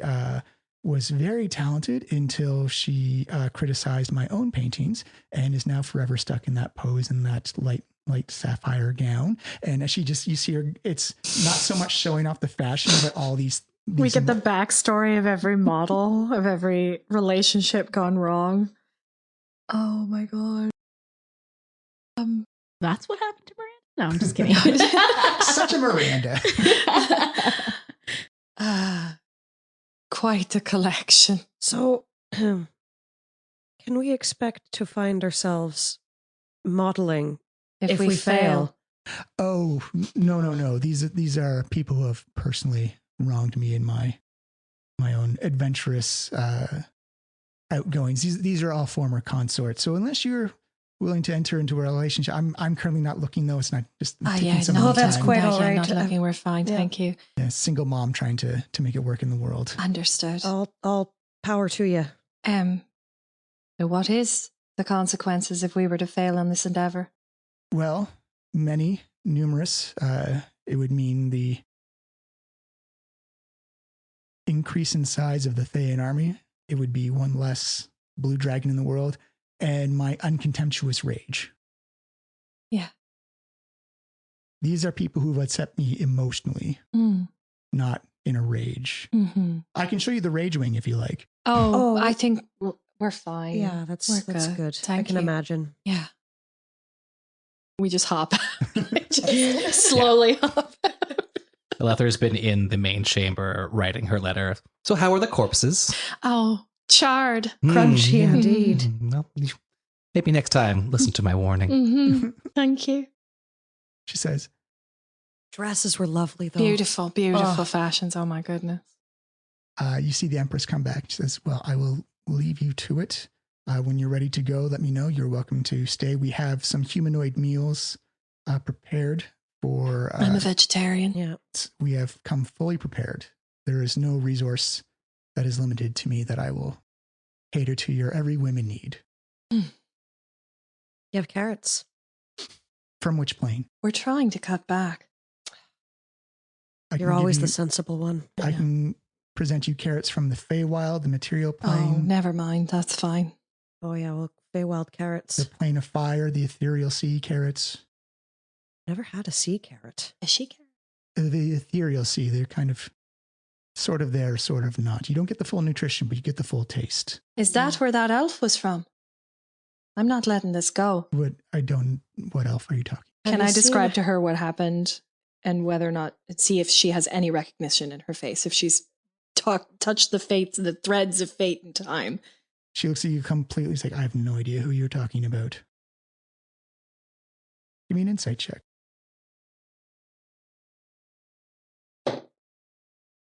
was very talented until she criticized my own paintings and is now forever stuck in that pose and that light sapphire gown. And she just, you see her, it's not so much showing off the fashion, but all these we get the backstory of every model, of every relationship gone wrong. Oh my God. That's what happened to Miranda? No, I'm just kidding. Such a Miranda. Quite a collection. So, can we expect to find ourselves modeling if we fail? Oh, no. These are people who have personally wronged me in my own adventurous outgoings. These are all former consorts. So unless you're willing to enter into a relationship, I'm currently not looking, though. It's not just taking some no, that's time. quite all I'm right. not looking. We're fine. Yeah. Thank you. Yeah, single mom trying to make it work in the world. Understood. All power to you. So what is the consequences if we were to fail on this endeavor? Well, many, numerous. It would mean the increase in size of the Thayan army. It would be one less blue dragon in the world, and my uncontemptuous rage. Yeah. These are people who've upset me emotionally, not in a rage. Mm-hmm. I can show you the rage wing if you like. Oh, I think we're fine. Yeah, that's good. Thank I can you. imagine. Yeah. We just hop. Just slowly hop. Lether's been in the main chamber writing her letter. So how are the corpses? Oh, charred. Crunchy yeah. indeed. Well, maybe next time, listen to my warning. Mm-hmm. Thank you. She says, Dresses were lovely, though. Beautiful fashions. Oh my goodness. you see the Empress come back. She says, well, I will leave you to it. When you're ready to go, let me know. You're welcome to stay. We have some humanoid meals prepared for... I'm a vegetarian. Yeah. We have come fully prepared. There is no resource that is limited to me that I will cater to your every whim and need. You have carrots. From which plane? We're trying to cut back. You're always the sensible one. I can present you carrots from the Feywild, the material Oh, plane, never mind. That's fine. Oh, yeah, well, Feywild carrots. the plane of fire, the ethereal sea carrots. Never had a sea carrot. Is she? The ethereal sea, they're kind of sort of there, sort of not. You don't get the full nutrition, but you get the full taste. Is that where that elf was from? I'm not letting this go. What elf are you talking? Can Have I you describe seen- to her what happened and whether or not, see if she has any recognition in her face, if she's touched the threads of fate and time. She looks at you completely. She's like, I have no idea who you're talking about. Give me an insight check.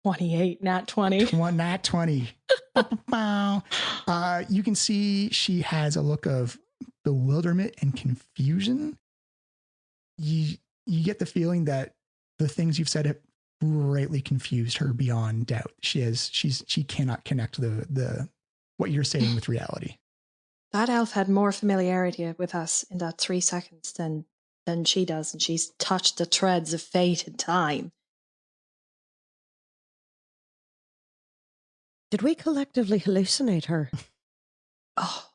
28, not 20. Nat 20. You can see she has a look of bewilderment and confusion. You get the feeling that the things you've said have greatly confused her beyond doubt. She cannot connect the what you're saying with reality. That elf had more familiarity with us in that 3 seconds than she does, and she's touched the threads of fate and time. Did we collectively hallucinate her? Oh,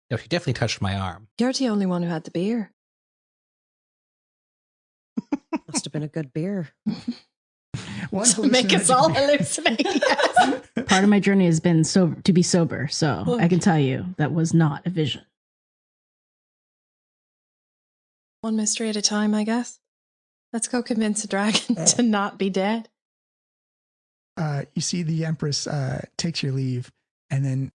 No, she definitely touched my arm. you're the only one who had the beer. Must have been a good beer. One To make us all hallucinate. Yes. Part of my journey has been to be sober, so I can tell you that was not a vision. One mystery at a time, I guess. Let's go convince a dragon to not be dead. You see the Empress takes your leave, and then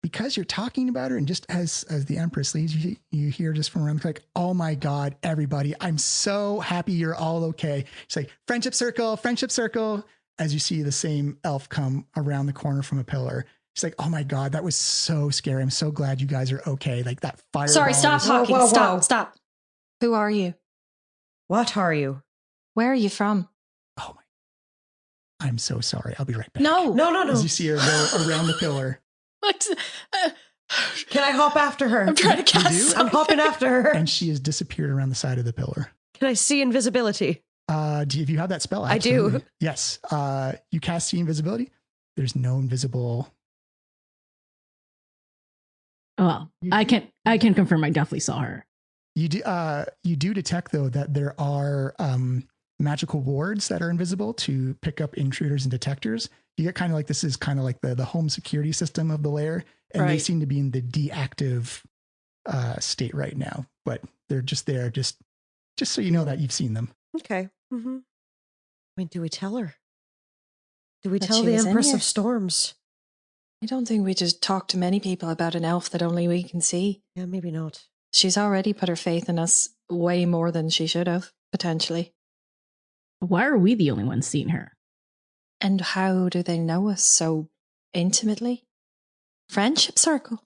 because you're talking about her, and just as the Empress leaves, you hear just from around like, "Oh my God, everybody! I'm so happy you're all okay." She's like, friendship circle." As you see the same elf come around the corner from a pillar, she's like, "Oh my God, that was so scary. I'm so glad you guys are okay." Like that fire. Sorry, stop talking. Whoa, whoa, whoa. Stop. Who are you? What are you? Where are you from? Oh my! I'm so sorry. I'll be right back. No. No. As you see her go around the pillar. What? Can I hop after her? I'm trying to cast. do? something. I'm hopping after her. And she has disappeared around the side of the pillar. Can I see invisibility? If you have that spell? I do. Absolutely. Yes. You cast see invisibility. There's no invisible. Well, I can confirm I definitely saw her. You do detect though that there are magical wards that are invisible to pick up intruders and detectors. You get kind of like this is kind of like the home security system of the lair, and they Right. seem to be in the deactive state right now. But they're just there, just so you know that you've seen them. Okay. Mm-hmm. I mean, do we tell her? Do we That tell she the was in Empress here? of Storms? I don't think we just talk to many people about an elf that only we can see. Yeah, maybe not. She's already put her faith in us way more than she should have, potentially. Why are we the only ones seeing her? And how do they know us so intimately? Friendship circle.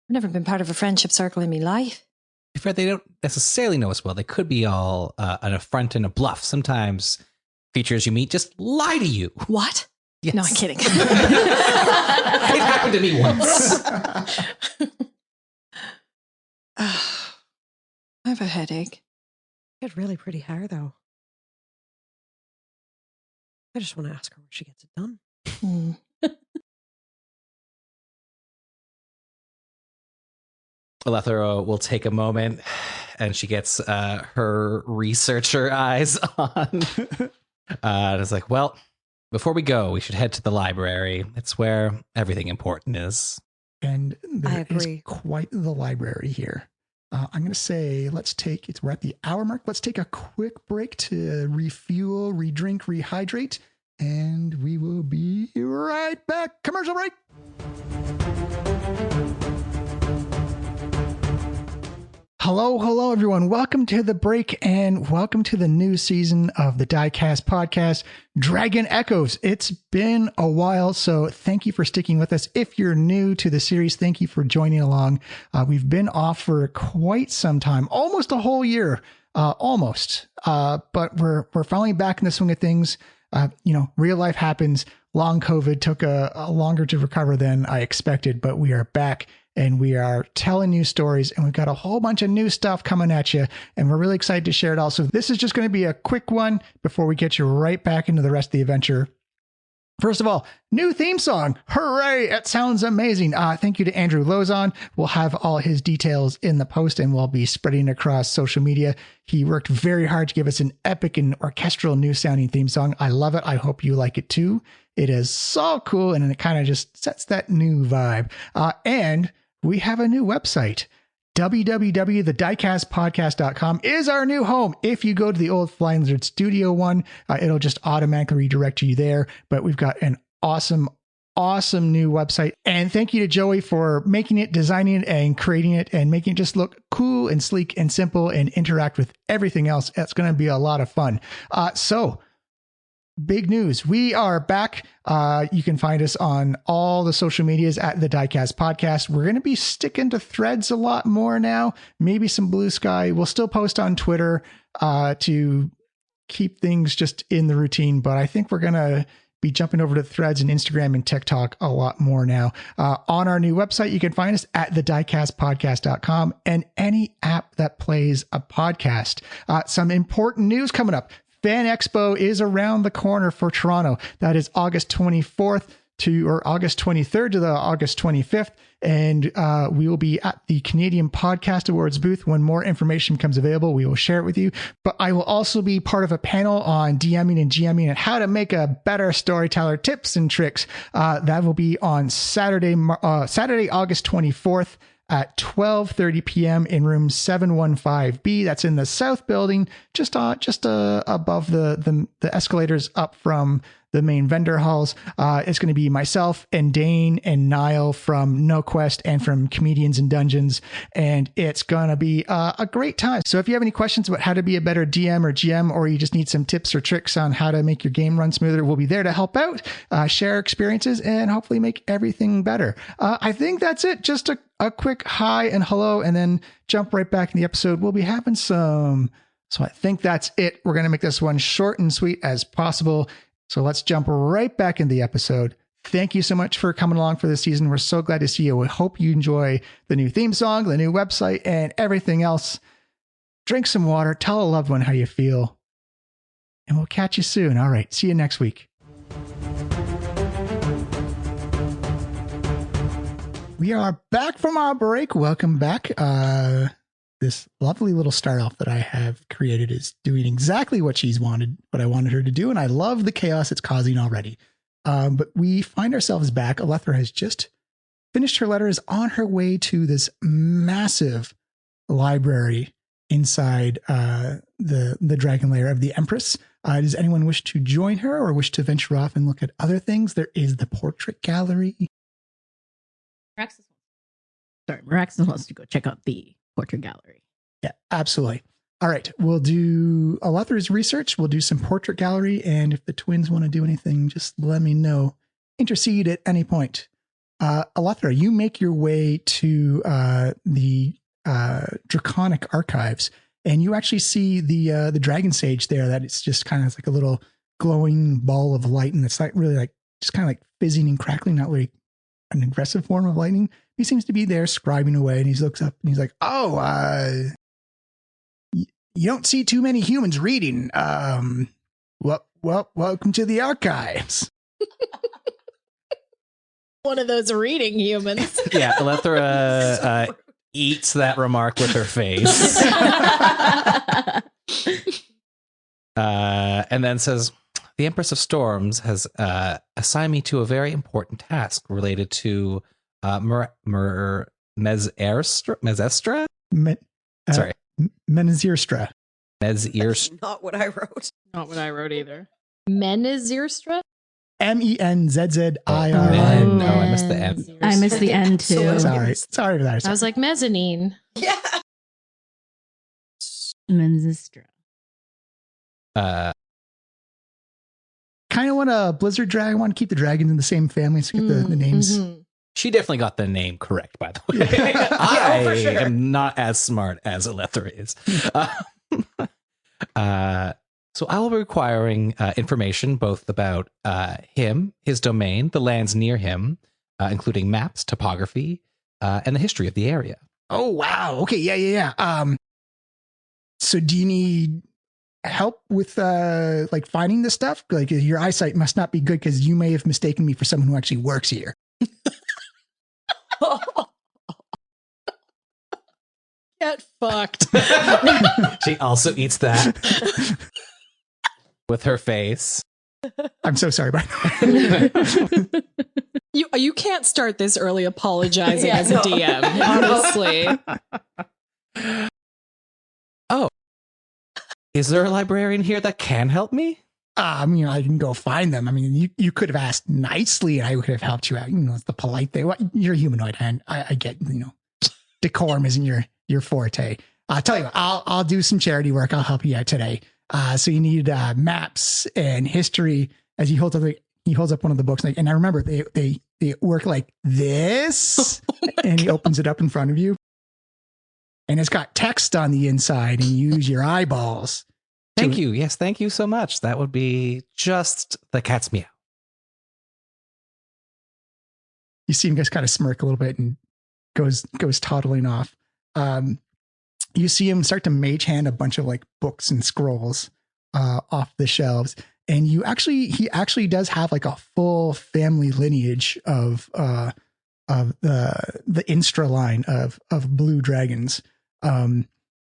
I've never been part of a friendship circle in my life. To be fair, they don't necessarily know us well. They could be all an affront and a bluff. Sometimes creatures you meet just lie to you. What? Yes. No, I'm kidding. It happened to me once. I have a headache. She had really pretty hair, though. I just want to ask her when she gets it done. Hmm. Alethra will take a moment and she gets her researcher eyes on. And it's like, well, before we go, we should head to the library. It's where everything important is. And there is agree. quite the library here. I'm going to say we're at the hour mark. Let's take a quick break to refuel, redrink, rehydrate, and we will be right back. Commercial break. Hello, everyone. Welcome to the break and welcome to the new season of the Diecast podcast, Dragon Echoes. It's been a while, so thank you for sticking with us. If you're new to the series, thank you for joining along. We've been off for quite some time, almost a whole year, but we're finally back in the swing of things. Real life happens. Long COVID took a longer to recover than I expected, but we are back. And we are telling new stories, and we've got a whole bunch of new stuff coming at you, and we're really excited to share it all. So this is just going to be a quick one before we get you right back into the rest of the adventure. First of all, new theme song. Hooray! It sounds amazing. Thank you to Andrew Lozon. We'll have all his details in the post, and we'll be spreading across social media. He worked very hard to give us an epic and orchestral new sounding theme song. I love it. I hope you like it too. It is so cool, and it kind of just sets that new vibe. And we have a new website. www.thediecastpodcast.com is our new home. If you go to the old Flying Lizard Studio one, it'll just automatically redirect you there. But we've got an awesome new website. And thank you to Joey for making it, designing it, and creating it, and making it just look cool and sleek and simple and interact with everything else. It's going to be a lot of fun. So big news. We are back. You can find us on all the social medias at the Diecast Podcast. We're going to be sticking to Threads a lot more now, maybe some Blue Sky. We'll still post on Twitter to keep things just in the routine, but I think we're going to be jumping over to Threads and Instagram and TikTok a lot more now. On our new website, you can find us at thediecastpodcast.com and any app that plays a podcast. Some important news coming up. Fan Expo is around the corner for Toronto. That is August 24th or August 23rd to the August 25th. And we will be at the Canadian Podcast Awards booth. When more information becomes available, we will share it with you. But I will also be part of a panel on DMing and GMing and how to make a better storyteller, tips and tricks. That will be on Saturday, August 24th. At 12:30 p.m. in room 715B. That's in the South Building, just above the escalators up from the main vendor halls. It's going to be myself and Dane and Niall from No Quest and from Comedians and Dungeons, and it's going to be a great time. So if you have any questions about how to be a better DM or GM, or you just need some tips or tricks on how to make your game run smoother, we'll be there to help out, share experiences, and hopefully make everything better. I think that's it. Just a quick hi and hello, and then jump right back in the episode. We'll be having some. So I think that's it. We're going to make this one short and sweet as possible. So let's jump right back in the episode. Thank you so much for coming along for this season. We're so glad to see you. We hope you enjoy the new theme song, the new website, and everything else. Drink some water. Tell a loved one how you feel. And we'll catch you soon. All right. See you next week. We are back from our break. Welcome back. This lovely little start off that I have created is doing exactly what I wanted her to do. And I love the chaos it's causing already. But we find ourselves back. Alethra has just finished her letter, is on her way to this massive library inside the dragon lair of the Empress. Does anyone wish to join her or wish to venture off and look at other things? There is the portrait gallery. Meraxis wants to go check out the portrait gallery. Yeah, absolutely. All right, we'll do Alethea's research. We'll do some portrait gallery, and if the twins want to do anything, just let me know. Intercede at any point. Alethea, you make your way to the Draconic Archives, and you actually see the Dragon Sage there. That it's just kind of like a little glowing ball of light, and it's like really like just kind of like fizzing and crackling, not really an aggressive form of lightning. He seems to be there scribing away, and he looks up and he's like, "Oh, you don't see too many humans reading. Well, welcome to the archives." One of those reading humans. Yeah, Alethea eats that remark with her face. And then says, "The Empress of Storms has assigned me to a very important task related to Mezestra? Sorry. Menezirstra. Mezirstra. Not what I wrote. Not what I wrote either. Menezirstra? Mezzir. Oh, I missed the N. I missed the N too. Sorry for that. I was like, mezzanine. Yeah. Menzistra. Kind of want a Blizzard dragon. I want to keep the dragons in the same family, so get the names. Mm-hmm. She definitely got the name correct, by the way. Yeah. I for sure. am not as smart as Alethea is. So I will be requiring information both about him, his domain, the lands near him, including maps, topography, and the history of the area. Oh, wow. Okay. Yeah. So do you need help with like finding this stuff? Like your eyesight must not be good because you may have mistaken me for someone who actually works here. Get fucked. She also eats that with her face. I'm so sorry about that. You can't start this early apologizing Yeah, as a no. DM, honestly. Oh, is there a librarian here that can help me? I can go find them. I mean, you could have asked nicely and I would have helped you out. It's the polite thing. Well, you're a humanoid, and I get, decorum isn't your forte. I'll tell you what, I'll do some charity work. I'll help you out today. So you need maps and history. As he holds up one of the books, and I remember they work like this, and he opens it up in front of you, and it's got text on the inside, and you use your eyeballs. Thank you. Yes, thank you so much. That would be just the cat's meow. You see him just kind of smirk a little bit and goes toddling off. You see him start to mage hand a bunch of like books and scrolls off the shelves, and he actually does have like a full family lineage of the Instra line of blue dragons. And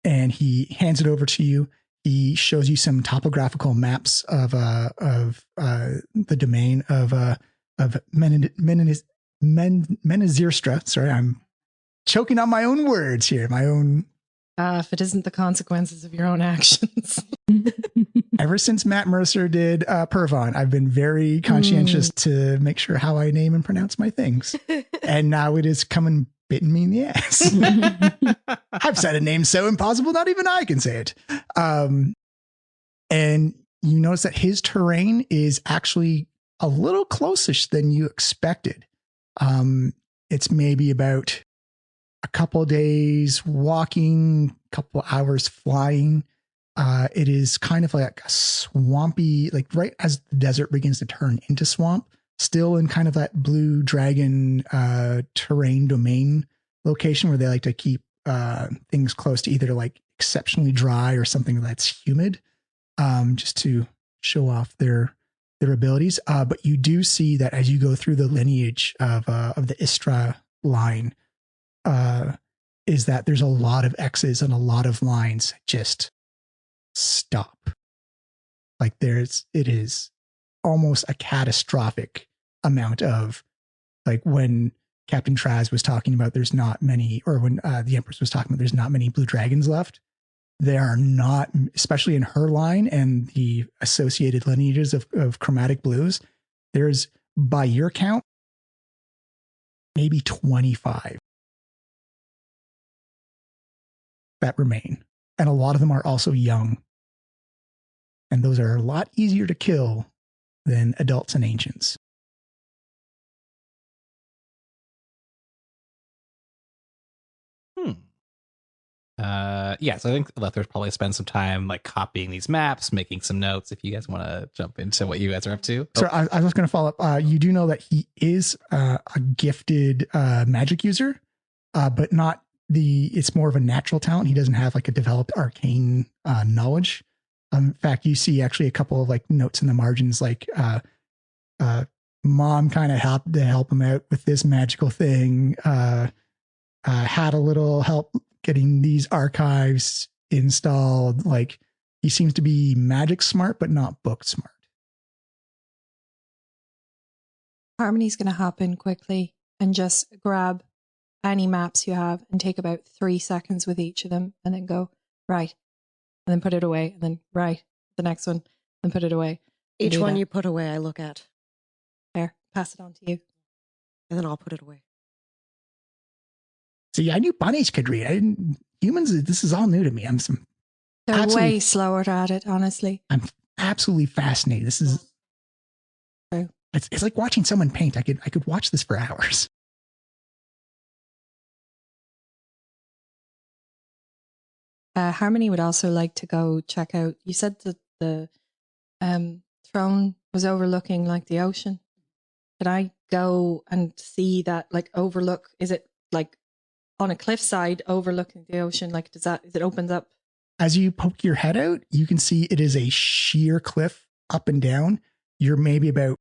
he hands it over to you. He shows you some topographical maps of the domain of Menezirstra. Sorry, I'm choking on my own words here. My own. If it isn't the consequences of your own actions. Ever since Matt Mercer did Pervon, I've been very conscientious to make sure how I name and pronounce my things. And now it is coming bitten me in the ass. I've said a name so impossible, not even I can say it. And you notice that his terrain is actually a little close-ish than you expected. It's maybe about a couple of days walking, a couple hours flying. It is kind of like a swampy, like right as the desert begins to turn into swamp, still in kind of that blue dragon terrain domain location where they like to keep things close to either like exceptionally dry or something that's humid, just to show off their abilities. But you do see that as you go through the lineage of the Istra line, is that there's a lot of X's and a lot of lines just stop. Like it is almost a catastrophic amount of, like when Captain Traz was talking about there's not many, or when the Empress was talking about there's not many blue dragons left. There are not, especially in her line and the associated lineages of chromatic blues. There's, by your count, maybe 25 that remain. And a lot of them are also young. And those are a lot easier to kill than adults and ancients. So I think Lether's probably spend some time like copying these maps, making some notes. If you guys want to jump into what you guys are up to. So I was going to follow up. You do know that he is a gifted magic user, but not it's more of a natural talent. He doesn't have like a developed arcane knowledge. In fact, you see actually a couple of like notes in the margins, like mom kind of helped to help him out with this magical thing. Had a little help getting these archives installed. Like, he seems to be magic smart, but not book smart. Harmony's going to hop in quickly and just grab any maps you have and take about 3 seconds with each of them and then go, right. And then put it away. And then, right. The next one. Then put it away. Each one you put away, I look at. There. Pass it on to you. And then I'll put it away. See, I knew bunnies could read. Humans, this is all new to me. They're way slower at it, honestly. I'm absolutely fascinated. This is true. It's like watching someone paint. I could watch this for hours. Harmony would also like to go check out. You said that the throne was overlooking like the ocean. Could I go and see that, like, overlook? Is it like on a cliffside overlooking the ocean? Like, is it opens up? As you poke your head out, you can see it is a sheer cliff up and down. You're maybe about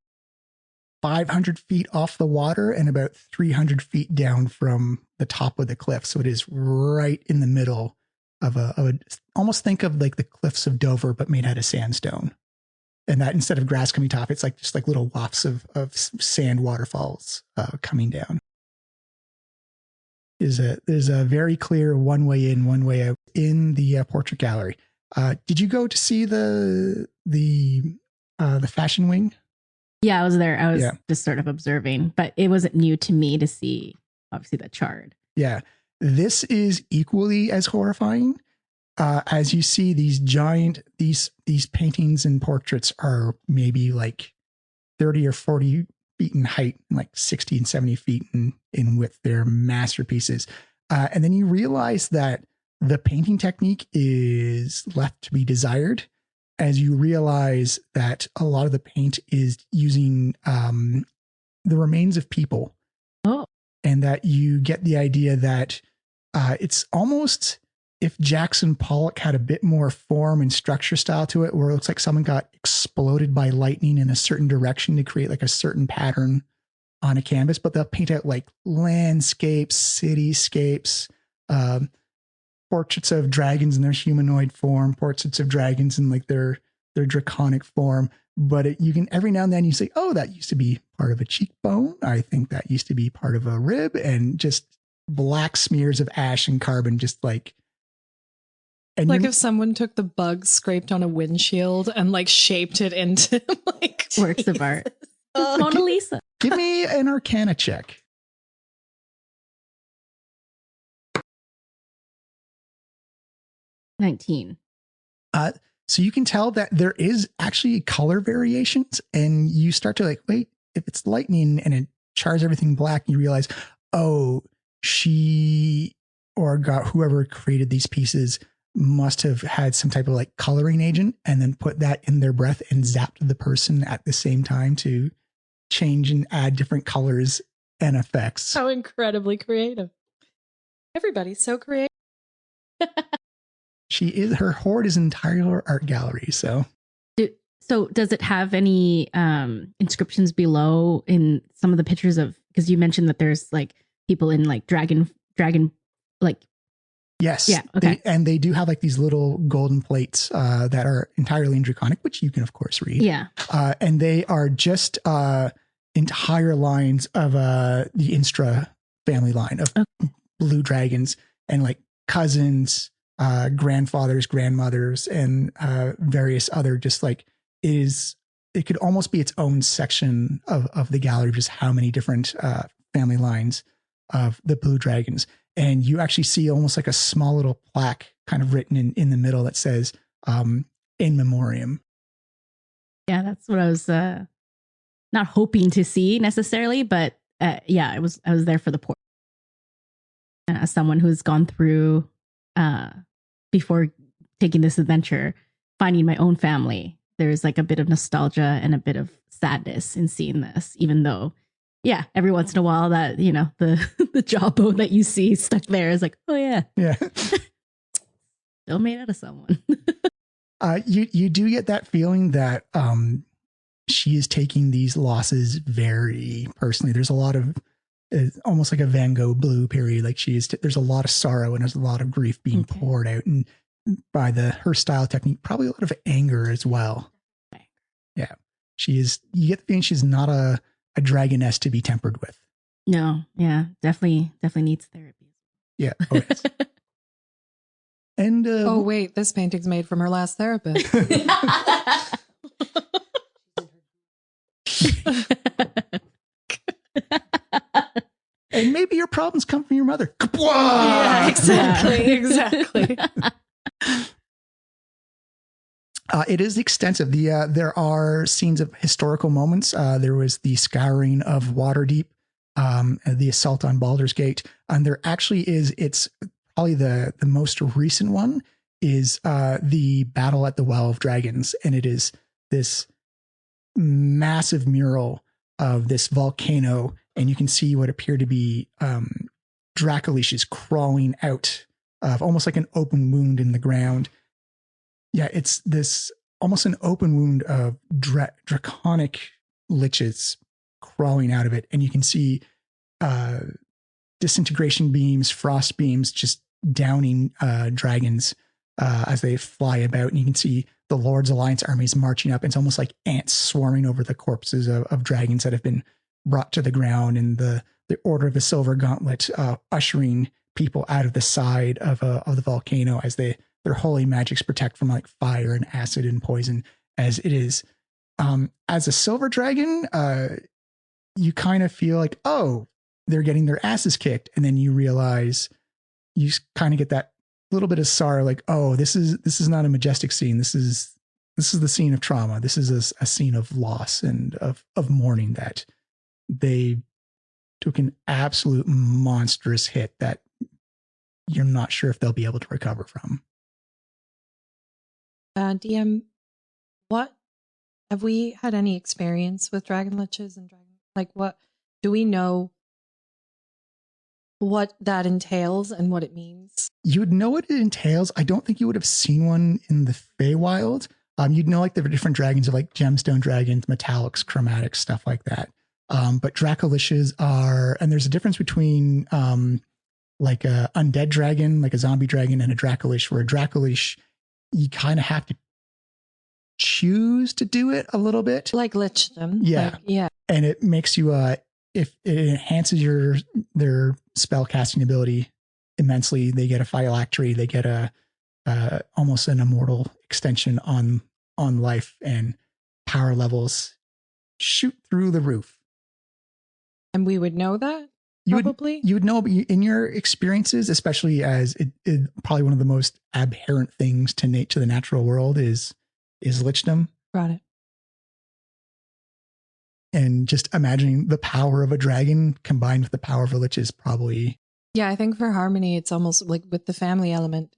500 feet off the water and about 300 feet down from the top of the cliff. So it is right in the middle of almost think of like the cliffs of Dover, but made out of sandstone. And that instead of grass coming top, it's like just like little wafts of sand waterfalls coming down. There's a very clear one way in, one way out in the portrait gallery. Did you go to see the fashion wing? Yeah, I was there. I was just sort of observing, but it wasn't new to me to see, obviously, the chart. Yeah, this is equally as horrifying. As you see these giant, these paintings and portraits are maybe like 30 or 40 feet in height, and like 60 and 70 feet in width. They're masterpieces. And then you realize that the painting technique is left to be desired, as you realize that a lot of the paint is using the remains of people. Oh. And that you get the idea that it's almost if Jackson Pollock had a bit more form and structure style to it, where it looks like someone got exploded by lightning in a certain direction to create like a certain pattern on a canvas, but they'll paint out like landscapes, cityscapes, portraits of dragons in their humanoid form, portraits of dragons in like their draconic form. But you can, every now and then you say, oh, that used to be part of a cheekbone. I think that used to be part of a rib, and just black smears of ash and carbon, just like. And like if someone took the bug scraped on a windshield and like shaped it into like works of art. Mona Lisa. Give me an Arcana check. 19. So you can tell that there is actually color variations, and you start to like, wait, if it's lightning and it chars everything black, you realize, oh, she or got whoever created these pieces must have had some type of like coloring agent and then put that in their breath and zapped the person at the same time to change and add different colors and effects. How incredibly creative. Everybody's so creative. Her hoard is an entire art gallery. So does it have any inscriptions below in some of the pictures of, because you mentioned that there's like people in like dragon, like. Yes. Yeah. Okay. They do have like these little golden plates that are entirely in Draconic, which you can of course read. Yeah. And they are just entire lines of the Instra family line of blue dragons and like cousins, grandfathers, grandmothers, and various other just like it could almost be its own section of the gallery, just how many different family lines of the blue dragons. And you actually see almost like a small little plaque kind of written in the middle that says in memoriam. Yeah, that's what I was not hoping to see necessarily, but yeah, I was there for the port. As someone who's gone through before taking this adventure, finding my own family, there's like a bit of nostalgia and a bit of sadness in seeing this, even though, yeah, every once in a while that, you know, the jawbone that you see stuck there is like, oh yeah. Yeah. Still made out of someone. You do get that feeling that she is taking these losses very personally. There's a lot of almost like a Van Gogh blue period. Like there's a lot of sorrow and there's a lot of grief being poured out, and by her style technique, probably a lot of anger as well. Yeah, you get the feeling she's not a dragoness to be tempered with. No, yeah, definitely needs therapy. Yeah. Oh, yes. And oh wait, this painting's made from her last therapist. And maybe your problems come from your mother. Yeah, exactly. It is extensive. There are scenes of historical moments. There was the scouring of Waterdeep, the assault on Baldur's Gate, and there actually is. It's probably the most recent one is the battle at the Well of Dragons, and it is this massive mural of this volcano, and you can see what appear to be Dracoliches crawling out of almost like an open wound in the ground. Yeah, it's this almost an open wound of draconic liches crawling out of it. And you can see disintegration beams, frost beams just downing dragons as they fly about. And you can see the Lord's Alliance armies marching up. It's almost like ants swarming over the corpses of dragons that have been brought to the ground. And the Order of the Silver Gauntlet ushering people out of the side of the volcano as their holy magics protect from like fire and acid and poison, as it is. As a silver dragon, you kind of feel like, oh, they're getting their asses kicked. And then you realize you kind of get that little bit of sorrow, like, oh, this is not a majestic scene. This is the scene of trauma. This is a scene of loss and of mourning, that they took an absolute monstrous hit that you're not sure if they'll be able to recover from. DM, what have we had any experience with dragon liches and what do we know what that entails and what it means? You would know what it entails. I don't think you would have seen one in the Feywild. You'd know like the different dragons of like gemstone dragons, metallics, chromatics, stuff like that. But Dracoliches are, and there's a difference between like a undead dragon, like a zombie dragon, and a Dracolich, where a Dracolich, you kind of have to choose to do it a little bit. Like lichdom. Yeah. Yeah. And it makes you, if it enhances their spell casting ability immensely, they get a phylactery, they get almost an immortal extension on life, and power levels shoot through the roof. And we would know that? Probably. You would know in your experiences, especially as it probably one of the most abhorrent things to the natural world is lichdom. Got it. And just imagining the power of a dragon combined with the power of a lich is probably. Yeah, I think for Harmony, it's almost like with the family element,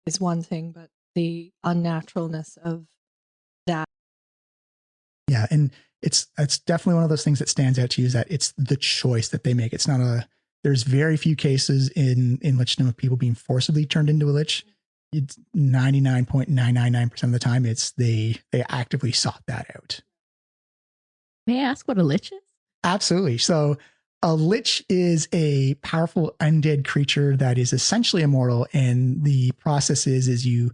is one thing, but the unnaturalness of that. Yeah, and it's definitely one of those things that stands out to you is that it's the choice that they make. It's not a. There's very few cases in lichdom of people being forcibly turned into a lich. It's 99.999% of the time it's they actively sought that out. May I ask what a lich is? Absolutely. So a lich is a powerful undead creature that is essentially immortal, and the process is you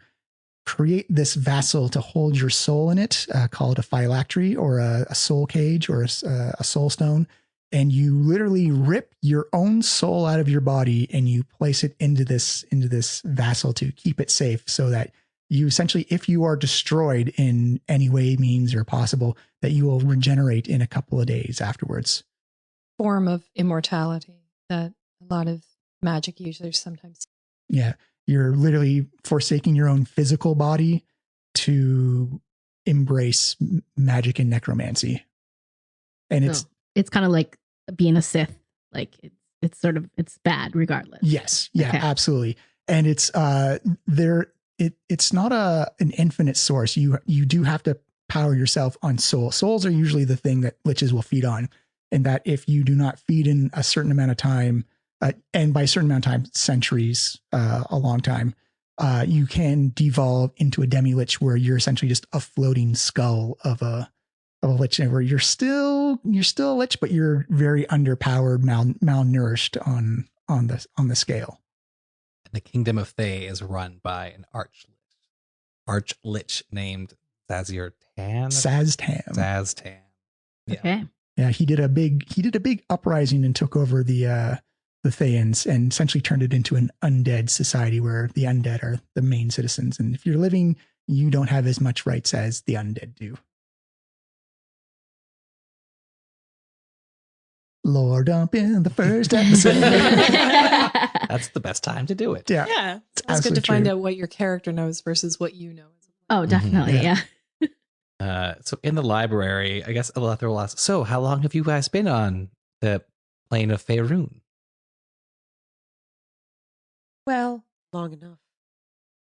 create this vessel to hold your soul in it, called a phylactery or a soul cage or a soul stone. And you literally rip your own soul out of your body and you place it into this vessel to keep it safe, so that you essentially, if you are destroyed in any way, means, or possible, that you will regenerate in a couple of days afterwards. Form of immortality that a lot of magic users sometimes. Yeah. You're literally forsaking your own physical body to embrace magic and necromancy. And it's kind of like being a Sith. Like it's sort of, it's bad regardless. Yes. Yeah, Okay. absolutely. And it's it's not an infinite source. You do have to power yourself on soul. Souls are usually the thing that liches will feed on. And that if you do not feed in a certain amount of time, and by a certain amount of time, centuries, a long time, you can devolve into a demi-lich where you're essentially just a floating skull of a lich, where you're still a lich, but you're very underpowered, malnourished on the scale. The kingdom of Thay is run by an arch-lich named Sazir Tan. Saztan. Yeah. Okay. Yeah, he did a big uprising and took over the Thayans and essentially turned it into an undead society where the undead are the main citizens. And if you're living, you don't have as much rights as the undead do. Lore dump in the first episode. That's the best time to do it. Yeah. Yeah. It's good absolutely to find true. out what your character knows versus what you know. Oh, definitely. Yeah. Yeah. So in the library, I guess Alether will ask, so how long have you guys been on the plane of Faerun? Well, Long enough.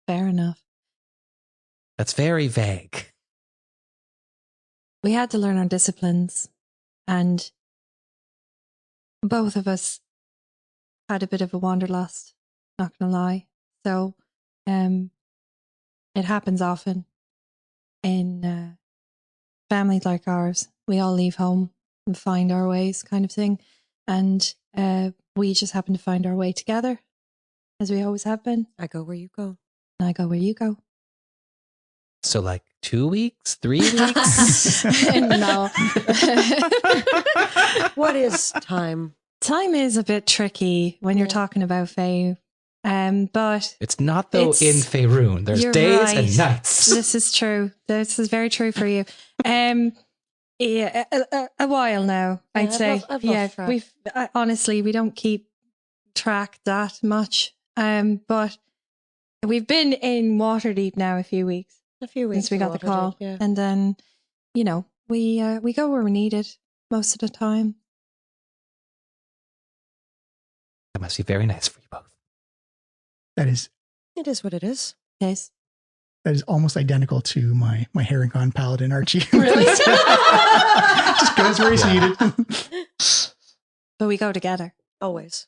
fair enough. That's very vague. We had to learn our disciplines, and both of us had a bit of a wanderlust, not gonna lie. So it happens often in families like ours. We all leave home and find our ways, kind of thing. And we just happen to find our way together, as we always have been. I go where you go. And I go where you go. So like 2 weeks, 3 weeks? No. What is time? Time is a bit tricky when you're Yeah. talking about Fae. But It's not though It's- in Faerun. There's you're days right. and nights. this is true. This is very true for you. Yeah, a while now, Yeah, I'd say. I've lost Yeah, track. we've honestly, we don't keep track that much. But we've been in Waterdeep now a few weeks A few weeks since we in got the call, Waterdeep, yeah. and then we go where we need it most of the time. That must be very nice for you both. That is It is what it is. Yes. almost identical to my Herringon paladin Archie. Really? Just goes where he's Yeah. needed. But we go together. Always.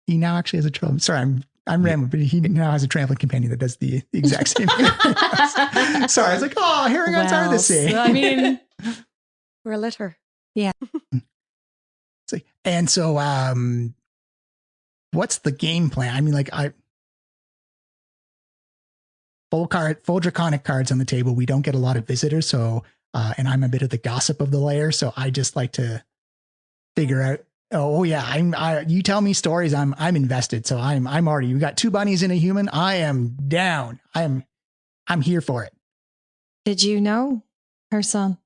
He now actually has a trail. Sorry, I'm rambling, but he now has a traveling companion that does the exact same thing. Sorry, I was like, oh, Herringons are the same. I mean, We're a litter. And so, what's the game plan? I mean, like, full draconic cards on the table. We don't get a lot of visitors, so and I'm a bit of the gossip of the lair, so I just like to figure out. Oh yeah, you tell me stories, I'm invested. So I'm already. We got 2 bunnies and a human. I am down. I'm here for it. did you know her son?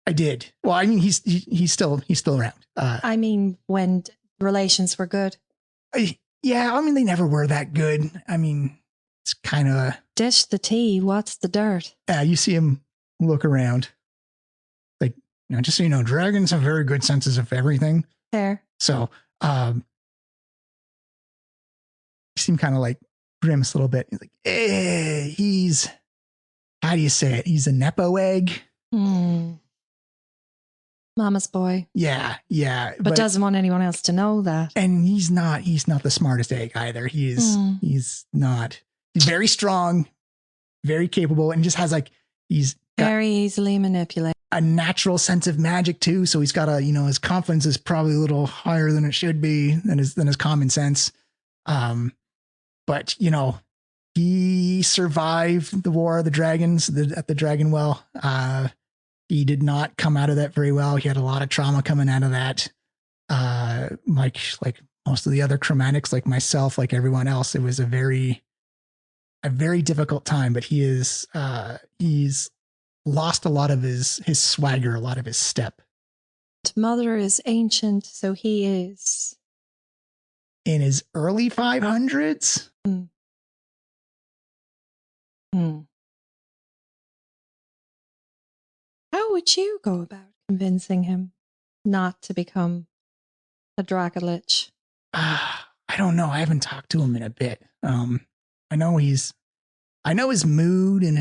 I did. Well, I mean, he's still around. I mean, when relations were good. Yeah, I mean, they never were that good. I mean, it's kind of Dish the tea. What's the dirt? you see him look around, like, just so you know, dragons have very good senses of everything. There. So, you seem kind of like grimace a little bit. He's like, he's, how do you say it? He's a Nepo egg. Mama's boy. Yeah. But doesn't want anyone else to know that. And he's not the smartest egg either. He's not. He's very strong, very capable, and just has like, he's very easily manipulated. A natural sense of magic too. So he's got his confidence is probably a little higher than it should be than his common sense. But he survived the War of the Dragons at the Dragon Well. He did not come out of that very well. He had a lot of trauma coming out of that. Like most of the other chromatics, like myself, like everyone else, it was a very difficult time. But he's lost a lot of his swagger, a lot of his step. Mother is ancient, so he is in his early 500s. How would you go about convincing him not to become a Dracolich? I don't know. I haven't talked to him in a bit. I know his mood and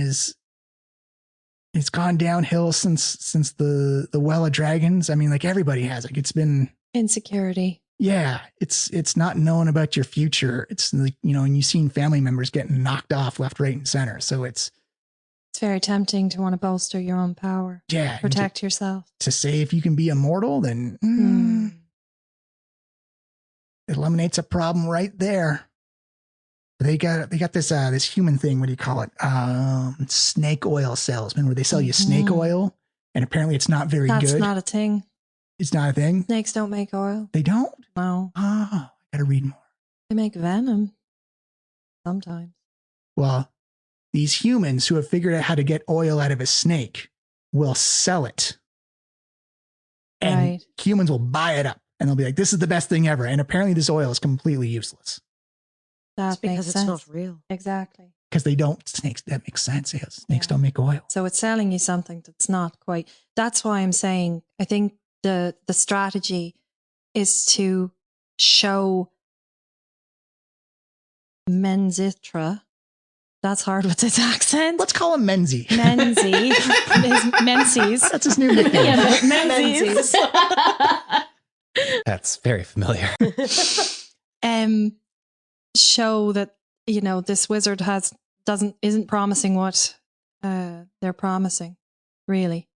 it's gone downhill since the Well of Dragons. I mean, like everybody has. Like it's been insecurity. Yeah, it's not knowing about your future. It's like, and you've seen family members getting knocked off left, right, and center. So it's very tempting to want to bolster your own power. Yeah, protect yourself. To say if you can be immortal, then it eliminates a problem right there. They got this human thing. What do you call it? Snake oil salesman, where they sell you snake oil, and apparently it's not very good. That's not a thing. It's not a thing. Snakes don't make oil. They don't. No. Oh, I gotta read more. They make venom. Sometimes. Well, these humans who have figured out how to get oil out of a snake will sell it, and humans will buy it up, and they'll be like, "This is the best thing ever." And apparently, this oil is completely useless. That's because it's not real. Exactly. Because they don't snakes. That makes sense. Yeah, snakes don't make oil. So it's selling you something that's not quite. That's why I'm saying I think the strategy is to show Menzitra. That's hard with his accent. Let's call him Menzie. Menzies. That's his new nickname. Yeah, Menzies. That's very familiar. Show that this wizard isn't promising what they're promising, really.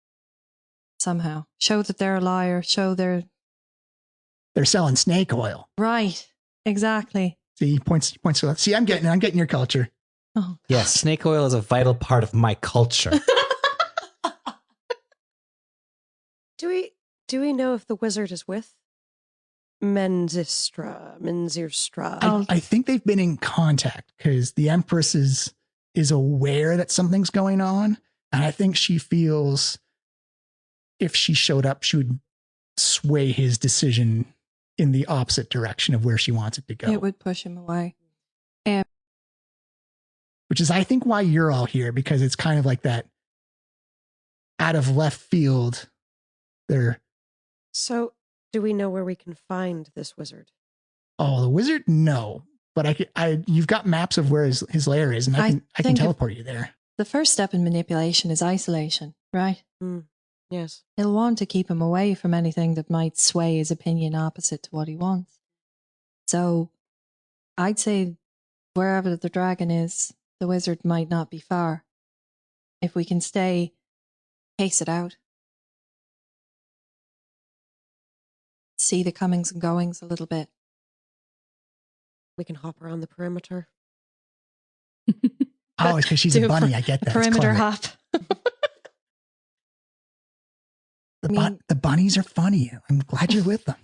Somehow show that they're a liar. Show they're selling snake oil. Right. Exactly. See, points to that. See, I'm getting your culture. Oh. Yes, snake oil is a vital part of my culture. Do we know if the wizard is with Menzistra? I think they've been in contact because the Empress is aware that something's going on, and I think she feels if she showed up, she would sway his decision in the opposite direction of where she wants it to go. It would push him away. Which is, I think, why you're all here, because it's kind of like that out of left field. So, do we know where we can find this wizard? Oh, the wizard? No. But you've got maps of where his lair is, and I can teleport you there. The first step in manipulation is isolation, right? Yes. He'll want to keep him away from anything that might sway his opinion opposite to what he wants. So, I'd say wherever the dragon is, the wizard might not be far. If we can pace it out. See the comings and goings a little bit. We can hop around the perimeter. Oh, it's because she's a bunny. I get that. Perimeter hop. The bunnies are funny. I'm glad you're with them.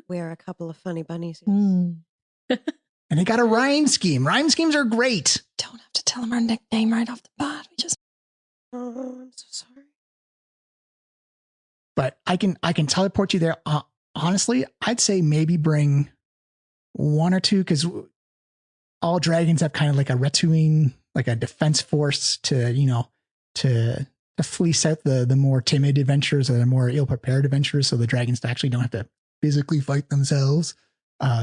We are a couple of funny bunnies. And they got a rhyme scheme. Rhyme schemes are great. Don't have to tell them our nickname right off the bat. We just. Oh, I'm so sorry. But I can teleport you there. Honestly, I'd say maybe bring one or two, because all dragons have kind of like a retuing, like a defense force to fleece out the more timid adventurers or the more ill-prepared adventurers, so the dragons actually don't have to physically fight themselves.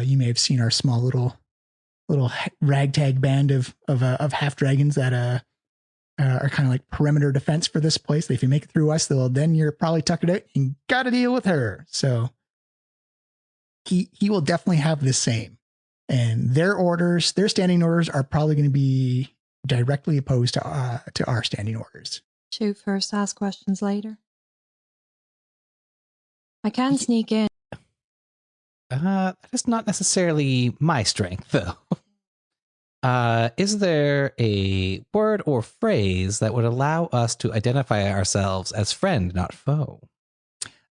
You may have seen our small little little ragtag band of half dragons that are kind of like perimeter defense for this place. If you make it through us, then you're probably tuckered out and got to deal with her. So he will definitely have the same. And their standing orders are probably going to be directly opposed to our standing orders. Shoot first, ask questions later. I can sneak in. That is not necessarily my strength, though. Is there a word or phrase that would allow us to identify ourselves as friend, not foe?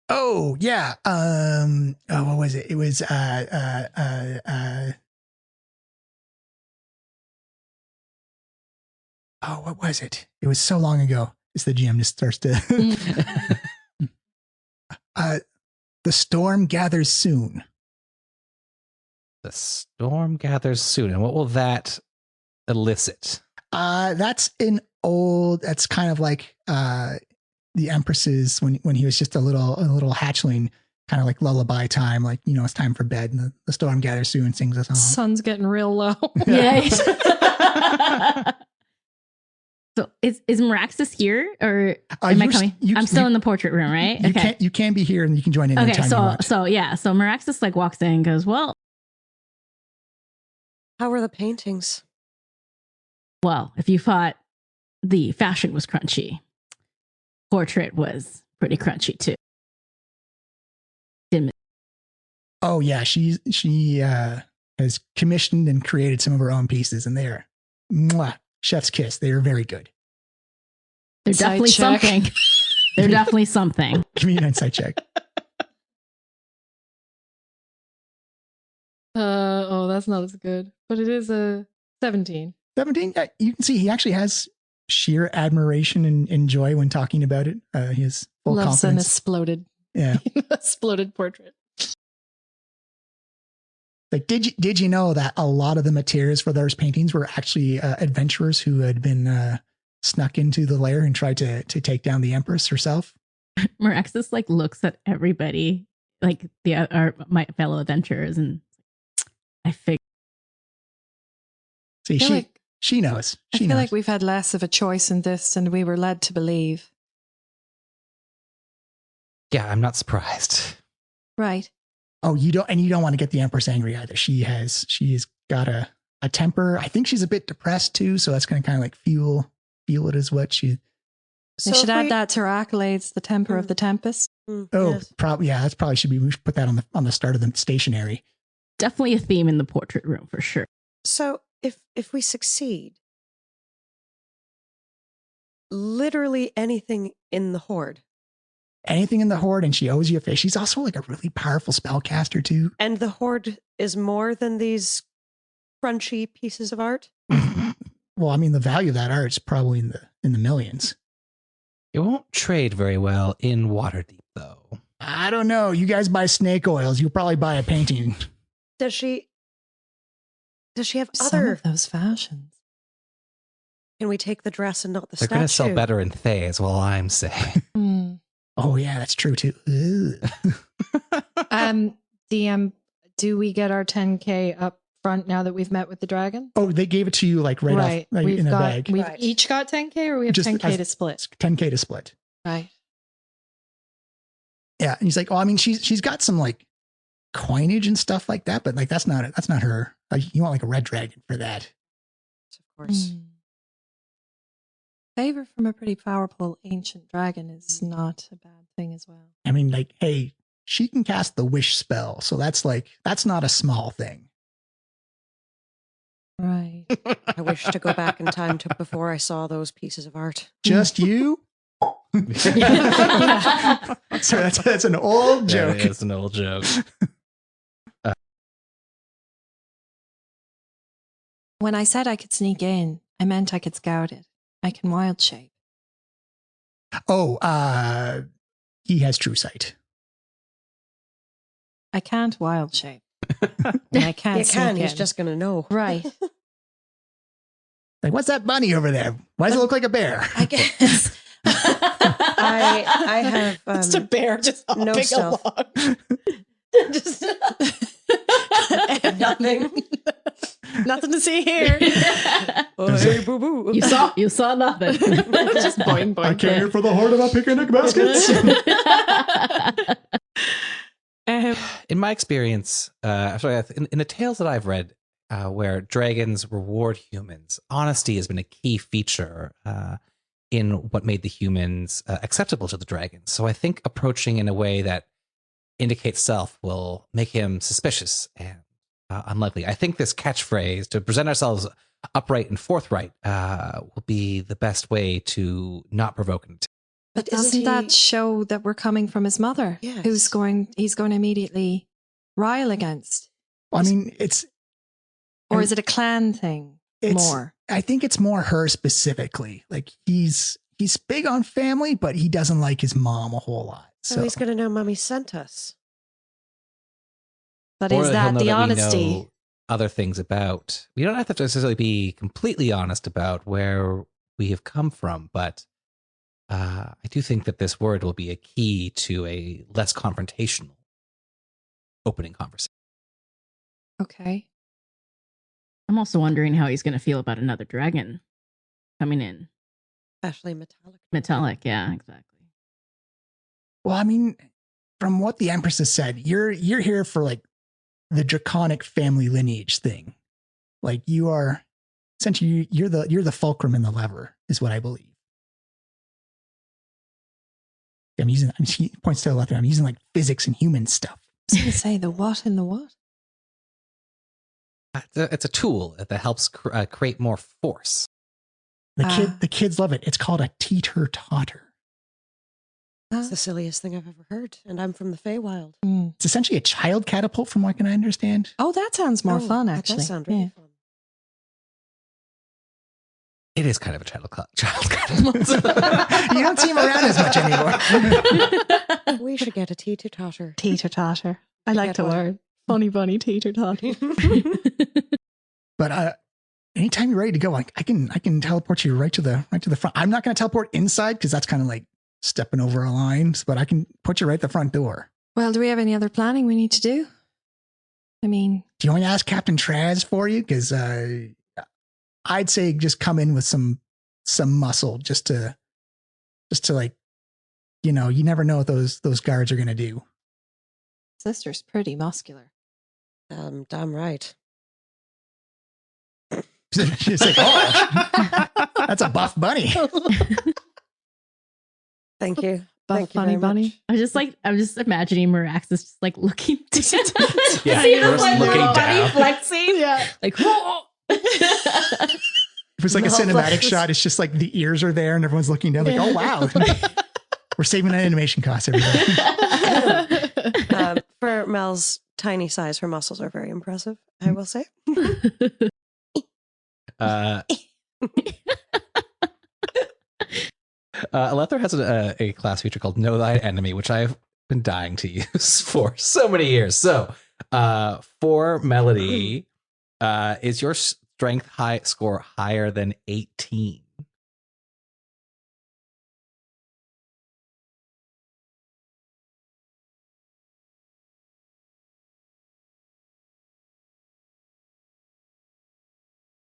Oh, yeah. What was it? It was, what was it? It was so long ago. It's the GM just starts to, the storm gathers soon. The storm gathers soon. And what will that elicit? That's kind of like, the Empress's when he was just a little hatchling, kind of like lullaby time, like, it's time for bed and the storm gathers soon sings a song. Sun's getting real low. Yeah. So is Meraxis here or am I coming? I'm still in the portrait room, right? Okay. You can be here and you can join in. Okay. You want. So Meraxis like walks in and goes, well, how were the paintings? Well, if you thought the fashion was crunchy, portrait was pretty crunchy too. Oh yeah, she has commissioned and created some of her own pieces, and they're chef's kiss. They are very good. They're definitely something. They're definitely something. Give me an insight check. That's not as good, but it is a 17. 17. You can see he actually has sheer admiration and joy when talking about it. He has full Loves an confidence. exploded, Yeah, exploded portrait. like did you know that a lot of the materials for those paintings were actually adventurers who had been snuck into the lair and tried to take down the Empress herself? Meraxis like looks at everybody, like my fellow adventurers, and I figure. See, she knows. I feel like we've had less of a choice in this than we were led to believe. Yeah, I'm not surprised. Right. Oh, you don't want to get the Empress angry either. She's got a temper. I think she's a bit depressed too, so that's going to kind of like fuel it as what she. They should add that to her accolades, the temper of the Tempest. Yes. Probably. Yeah, we should put that on the start of the stationery. Definitely a theme in the portrait room for sure. So if we succeed, literally anything in the Horde. Anything in the Horde, and she owes you a face. She's also like a really powerful spellcaster too. And the Horde is more than these crunchy pieces of art. Well, I mean, the value of that art is probably in the millions. It won't trade very well in Waterdeep, though. I don't know. You guys buy snake oils. You'll probably buy a painting. Does she have Some other? of those fashions. Can we take the dress and not the They're statue? going to sell better in Thay, is all I'm saying. Oh yeah, that's true too. DM, do we get our 10K up front now that we've met with the dragon? Oh, they gave it to you like right off, like, we've in a got, bag. We've each got 10K, or we have Just 10K to split? 10K to split. Right. Yeah, and he's like, oh, I mean, she's got some like coinage and stuff like that, but like that's not her. Like, you want like a red dragon for that. Of course. Favor from a pretty powerful ancient dragon is not a bad thing as well. I mean, like, hey, she can cast the wish spell, so that's not a small thing. Right. I wish to go back in time to before I saw those pieces of art. Just you? Sorry, that's an old joke. It's an old joke. When I said I could sneak in, I meant I could scout it. I can wild shape. Oh, he has true sight. I can't wild shape. And I can't. You can. sneak He's in. just going to know. Right. Like, what's that bunny over there? Why does it look like a bear? I guess. I have It's a bear just hopping no stealth. along. just I have nothing. Nothing to see here. Hey, boo boo. You saw nothing. Just boing, boing. I came here for the heart of our picnic baskets. In my experience, in the tales that I've read, where dragons reward humans, honesty has been a key feature in what made the humans acceptable to the dragons. So I think approaching in a way that indicates self will make him suspicious and unlikely. I think this catchphrase, to present ourselves upright and forthright, will be the best way to not provoke an attack. But But isn't doesn't that he- show that we're coming from his mother? Yes. He's going to immediately rile against? I mean, it's Or is it a clan thing more? I think it's more her specifically. Like he's big on family, but he doesn't like his mom a whole lot. So So he's going to know Mommy sent us. But Or is he'll that know the we honesty? know other things about. We don't have to necessarily be completely honest about where we have come from, but I do think that this word will be a key to a less confrontational opening conversation. Okay. I'm also wondering how he's going to feel about another dragon coming in. Especially metallic. Metallic, yeah, exactly. well, I mean, from what the Empress has said, you're here for like the draconic family lineage thing. Like you are essentially you're the fulcrum in the lever, is what I believe. She points to the left. I'm using like physics and human stuff. I was going to say the what in the what? It's a tool that helps create more force. The kids love it. It's called a teeter-totter. It's the silliest thing I've ever heard. And I'm from the Feywild. Mm. It's essentially a child catapult, from what I can understand. Oh, that sounds more Oh, fun, that actually. does sound really Yeah. fun. It is kind of a child You don't see him around as much anymore. We should get a teeter-totter. Teeter totter. I like Get the one. word. Funny bunny teeter totter. But anytime you're ready to go, I can teleport you right to the front. I'm not going to teleport inside because that's kind of like stepping over our lines, but I can put you right at the front door. Well, do we have any other planning we need to do? I mean, Do you want me to ask Captain Traz for you? Because I'd say just come in with some muscle, just to like, you never know what those guards are going to do. sister's pretty muscular. Damn right. She's like, oh, that's a buff bunny. Thank you. Buff Thank you funny very bunny. much. I'm just imagining Mirax is just like looking down. Yeah, See him first like looking little bunny down. flexing. Yeah. Like, whoa. If it's like a No, cinematic like- shot, it's just like the ears are there and everyone's looking down like, oh, wow. We're saving on animation costs, everybody. For Mel's tiny size, her muscles are very impressive, I will say. Alether has a class feature called Know Thy Enemy, which I've been dying to use for so many years. So, for Melody, is your strength score higher than 18?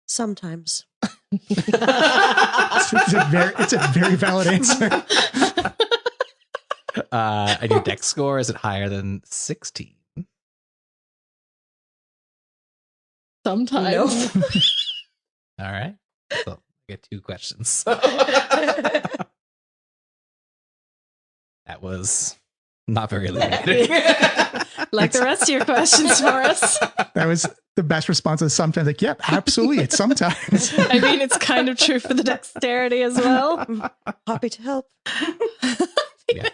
Sometimes. It's a very valid answer. And your dex score, is it higher than 16? Sometimes. All right. So I get 2 questions. That was not very illuminating. Like the rest of your questions for us. That was the best response. Is sometimes like, yep, absolutely. It's sometimes. I mean, it's kind of true for the dexterity as well. Happy to help. Yeah,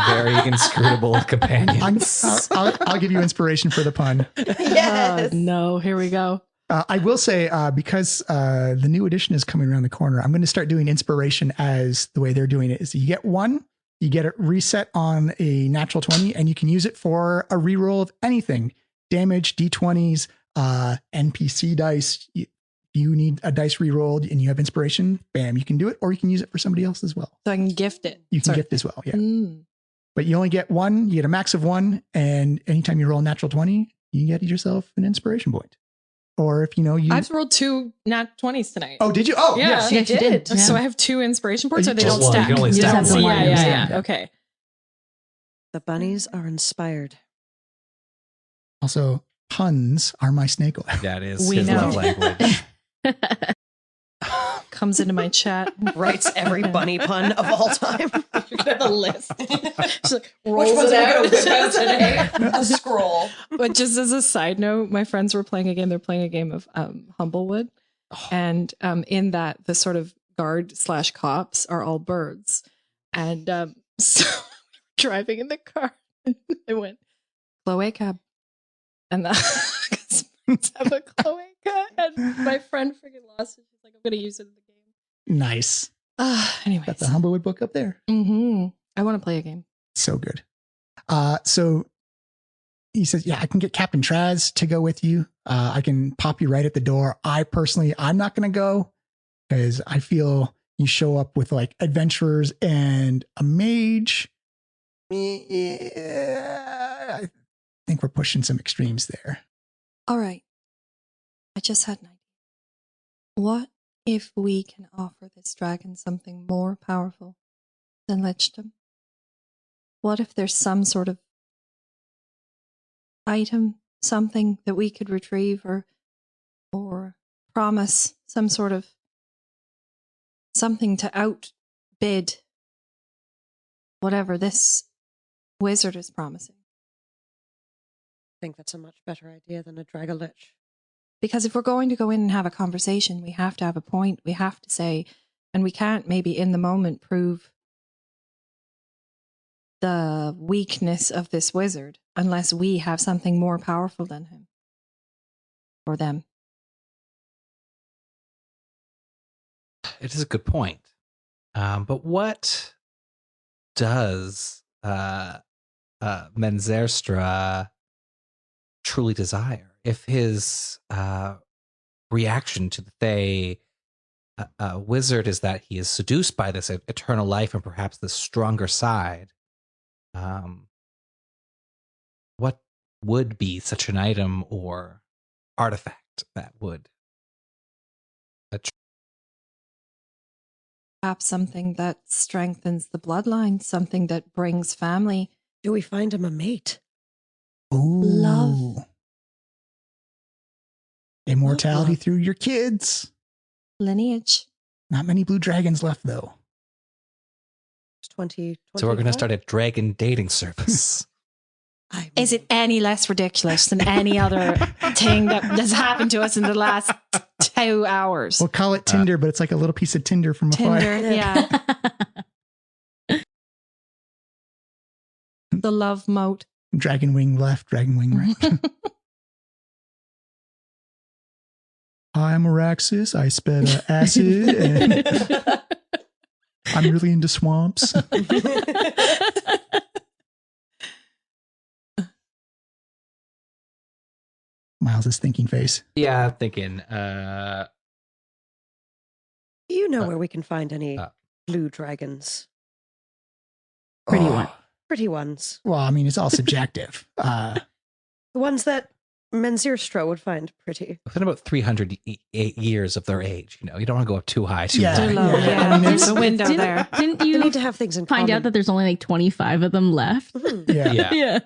very inscrutable companions. I'll give you inspiration for the pun. Yes. Oh, no, here we go. I will say, because the new edition is coming around the corner, I'm going to start doing inspiration as the way they're doing it is you get 1, you get it reset on a natural 20, and you can use it for a reroll of anything. Damage, D20s, NPC dice. You need a dice rerolled and you have inspiration, bam, you can do it, or you can use it for somebody else as well. So I can gift it. You can gift as well, yeah. Mm. But you only get 1, you get a max of 1, and anytime you roll a natural 20, you get yourself an inspiration point. or if you. I've rolled 2 nat 20s tonight. Oh, did you? Oh, Yeah. yes. Yeah, she did. So Yeah. I have 2 inspiration points, You or they just don't one. You stack. can only You stack just have one. one. Yeah. Okay. The bunnies are inspired. Also, puns are my snake oil. That is We his know. love language. Comes into my chat. Writes every bunny pun of all time. You're gonna have a list. She's like, Which rolls ones it are we out. gonna whip out today? A scroll. But just as a side note, my friends were playing a game. They're playing a game of Humblewood. And in that, the sort of guard/cops are all birds. And so driving in the car, I went, cloaca. And because birds have a cloaca. And my friend freaking lost it. She's like, I'm going to use it in the game. Nice. Anyways. Got the Humblewood book up there. I want to play a game. So good. So he says, yeah, I can get Captain Traz to go with you. I can pop you right at the door. I'm not going to go because I feel you show up with like adventurers and a mage. Yeah, I think we're pushing some extremes there. All right. I just had an idea. What if we can offer this dragon something more powerful than lichdom? What if there's some sort of item, something that we could retrieve or promise some sort of something to outbid whatever this wizard is promising? I think that's a much better idea than a Dragolich. Because if we're going to go in and have a conversation, we have to have a point. We have to say, and we can't maybe in the moment prove the weakness of this wizard unless we have something more powerful than him or them. It is a good point. But what does Menzerstra truly desire? If his reaction to the Thay wizard is that he is seduced by this eternal life and perhaps the stronger side, what would be such an item or artifact that would Perhaps something that strengthens the bloodline, something that brings family. Do we find him a mate? Ooh. Love. Immortality Love. through your kids. Lineage. Not many blue dragons left, though. 20. So we're going to start a dragon dating service. Is it any less ridiculous than any other thing that has happened to us in the last 2 hours? We'll call it Tinder, but it's like a little piece of Tinder from afar. Tinder, yeah. The love moat. Dragon wing left, dragon wing right. I'm Araxis. I sped acid, and I'm really into swamps. Miles' thinking face. Yeah, I'm thinking. Do you know where we can find any blue dragons? Pretty Oh, one. Pretty ones. Well, I mean, it's all subjective. The ones that Menzerstra would find pretty. within about 308 years of their age, you don't want to go up too high. Too Yeah. low. Too low, Yeah. yeah. I mean, There's it's- a window there. Didn't They you need to have things in find common. out that there's only like 25 of them left? Mhm. yeah. Yeah. Yeah.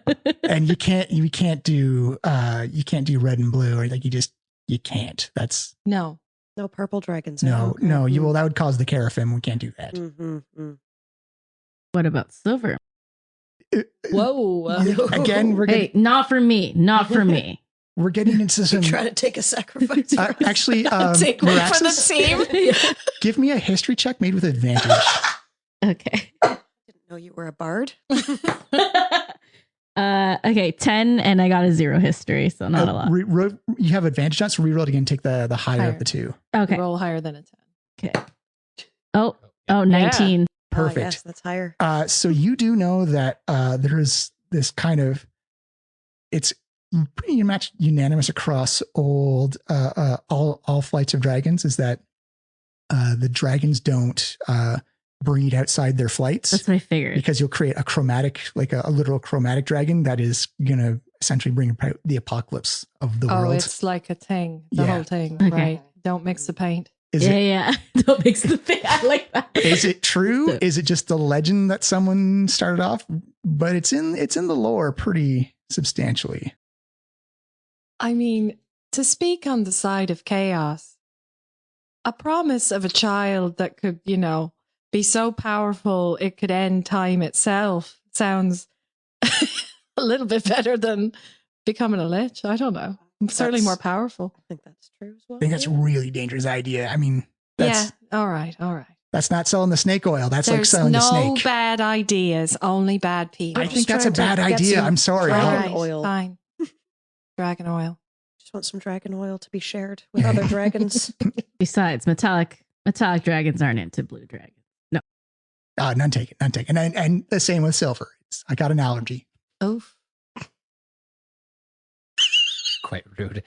And you can't do red and blue, or like you can't. That's No. No purple dragons. no. That would cause the Caraphim. We can't do that. Mm-hmm. What about silver? Whoa. Again, we're Hey, not for me. Not for me. we're getting into some. Trying to take a sacrifice. for us. Actually, Take one for the Meraxis, team. give me a history check made with advantage. Okay. Didn't know you were a bard. Okay, 10 and I got a 0 history, so not a lot. You have advantage on it, so reroll it again. Take the higher Higher. of the two. Okay. Roll higher than a 10. Okay. Oh, 19. Perfect. Ah, yes, that's higher. So you do know that there is this kind of, it's pretty much unanimous across all flights of dragons, is that the dragons don't breed outside their flights. That's what I figured. Because you'll create a chromatic, like a literal chromatic dragon that is going to essentially bring about the apocalypse of the world. Oh, it's like a thing, the Yeah. whole thing, Okay. right? Don't mix the paint. Is yeah. Don't mix the thing. I like that. Is it true? So- Is it just a legend that someone started off? But it's in the lore pretty substantially. I mean, to speak on the side of chaos, a promise of a child that could, be so powerful it could end time itself sounds a little bit better than becoming a lich. I don't know. Certainly That's- more powerful. I think that's true as well. I think that's a really dangerous idea. I mean, that's All right. that's not selling the snake oil. That's like There's selling no the snake. bad ideas, only bad people. I Just think that's a trying to bad get idea. some I'm sorry. dragon I'll- oil. Fine. Dragon oil. Just want some dragon oil to be shared with other dragons. Besides, metallic dragons aren't into blue dragons. None taken. And the same with silver. I got an allergy. Oof. Quite rude.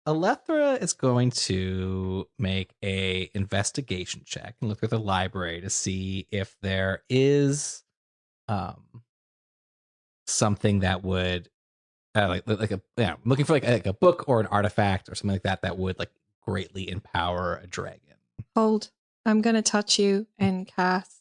Alethra is going to make a investigation check and look at the library to see if there is something that would looking for like a book or an artifact or something like that that would like greatly empower a dragon. Hold. I'm going to touch you and cast.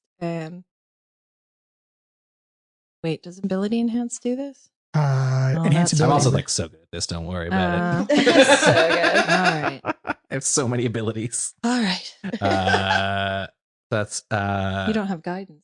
Wait, does ability enhance do this? Enhance that's I'm ability. also like so good at this. Don't worry about Uh, it. So good. All right. I have so many abilities. All right. That's You don't have guidance.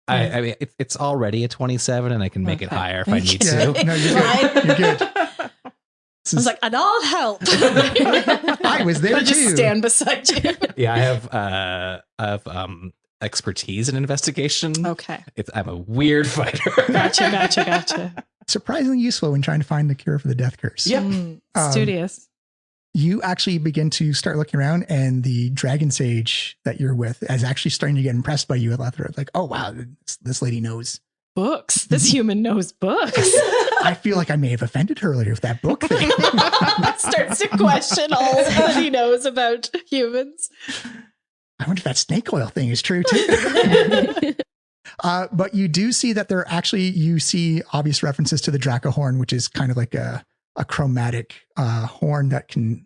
I mean it's already a 27 and I can make it Okay. higher if I need Yeah, to. no, you're good. You're good. I was like, and I'll help. I was there I just too. stand beside you. Yeah, I have expertise in investigation. Okay. I'm a weird fighter. Gotcha. Surprisingly useful when trying to find the cure for the death curse. Yep. Studious. You actually begin to start looking around, and the dragon sage that you're with is actually starting to get impressed by you, Alethra. Like, oh wow, this lady knows. Books. This human knows books. I feel like I may have offended her earlier with that book thing. Starts to question all that he knows about humans. I wonder if that snake oil thing is true too. But you do see that you see obvious references to the Draco horn, which is kind of like a chromatic horn that can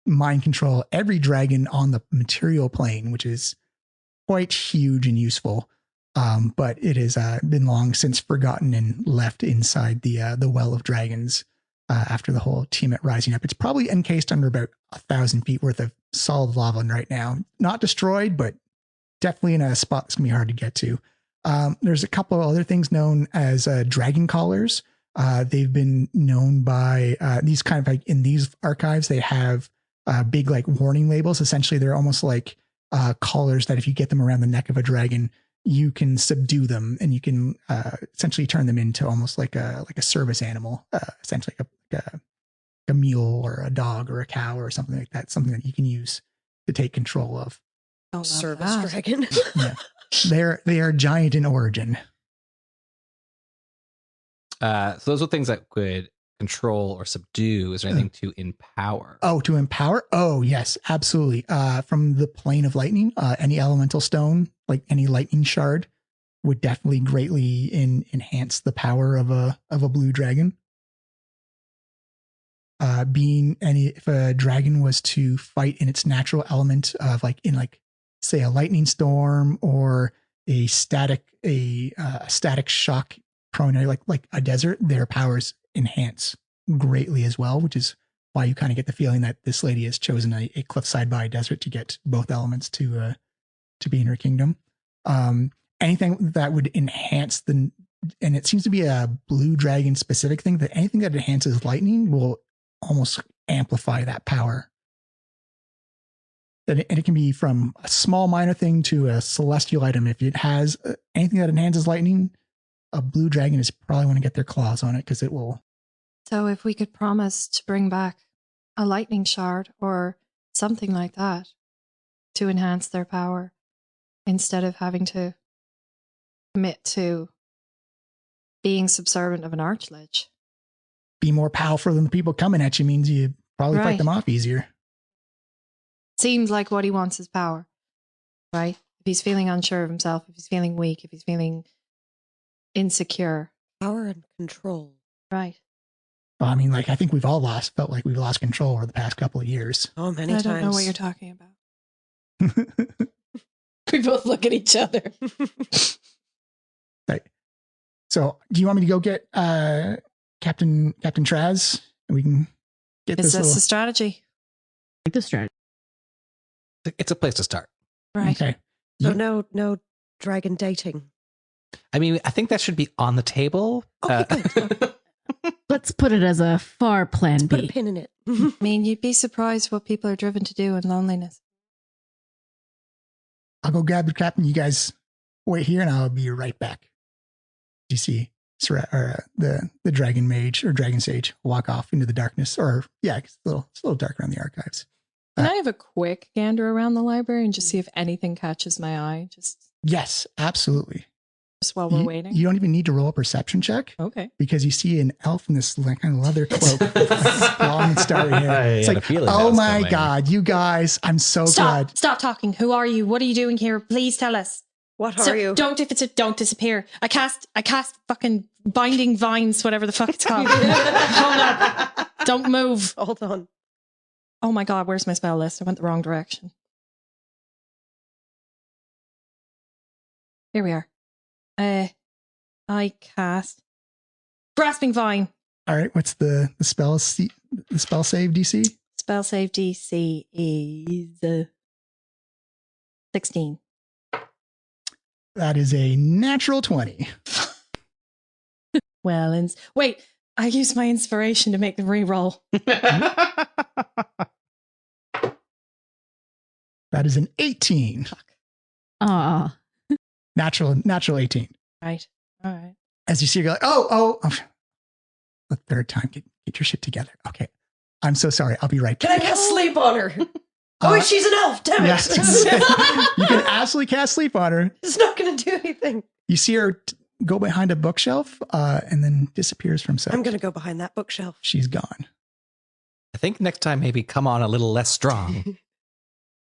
mind control every dragon on the material plane, which is quite huge and useful. But it has been long since forgotten and left inside the well of dragons after the whole Tiamat rising up. It's probably encased under about 1,000 feet worth of solid lava right now. Not destroyed, but definitely in a spot that's going to be hard to get to. There's a couple of other things known as dragon collars. They've been known by these kind of like in these archives, they have big like warning labels. Essentially, they're almost like collars that if you get them around the neck of a dragon, you can subdue them and you can essentially turn them into almost like a service animal, essentially like a mule or a dog or a cow or something like that, something that you can use to take control of. Service dragon. Yeah. They are giant in origin. So those are things that could control or subdue. Is there anything to empower? Oh, to empower? Oh, yes, absolutely. From the plane of lightning, any elemental stone, like any lightning shard, would definitely greatly enhance the power of a blue dragon. If a dragon was to fight in its natural element of say a lightning storm or a static shock prone area, like a desert, their powers enhance greatly as well, which is why you kind of get the feeling that this lady has chosen a cliffside by a desert to get both elements to be in her kingdom. Anything that would enhance and it seems to be a blue dragon specific thing, that anything that enhances lightning will almost amplify that power. And it can be from a small minor thing to a celestial item. If it has anything that enhances lightning, a blue dragon is probably want to get their claws on it because it will. So if we could promise to bring back a lightning shard or something like that to enhance their power instead of having to commit to being subservient of an archlich. Be more powerful than the people coming at you means you probably fight Right. them off easier. seems like what he wants is power, right? If he's feeling unsure of himself, if he's feeling weak, if he's feeling insecure. Power and control. Right. Well, I mean, like, I think felt like we've lost control over the past couple of years. Oh, many I times. don't know what you're talking about. We both look at each other. Right. So, do you want me to go get Captain Traz, and we can get Is this this little... a strategy? Like the strategy. It's a place to start. Right. Okay. So no dragon dating. I mean, I think that should be on the table. Okay, good. Let's put it as a far plan Put a B. pin in it. I mean, you'd be surprised what people are driven to do in loneliness. I'll go grab the captain. You guys wait here, and I'll be right back. You see the dragon mage or dragon sage walk off into the darkness, or it's a little dark around the archives. Can I have a quick gander around the library and just see if anything catches my eye? Just Yes, absolutely. while we're waiting. You don't even need to roll a perception check Okay. because you see an elf in this kind of leather cloak with like long and starry hair. It's had a like, feeling that oh was my coming. God, you guys, I'm so glad. Stop talking. Who are you? What are you doing here? Please tell us. What are you? Don't disappear. I cast fucking binding vines, whatever the fuck it's called. Hold up. Don't move. Hold on. Oh my God, where's my spell list? I went the wrong direction. Here we are. I cast Grasping Vine. All right, what's the spell save DC? Spell save DC is 16. That is a natural 20. Well, wait, I used my inspiration to make the reroll. That is an 18. Ah, Natural 18. Right. All right. As you see, you're like, oh, the third time, get your shit together. Okay. I'm so sorry. I'll be right back. Can I cast sleep on her? Oh, wait, she's an elf. Damn it. Yes, you can absolutely cast sleep on her. It's not going to do anything. You see her go behind a bookshelf and then disappears from sight. I'm going to go behind that bookshelf. She's gone. I think next time maybe come on a little less strong.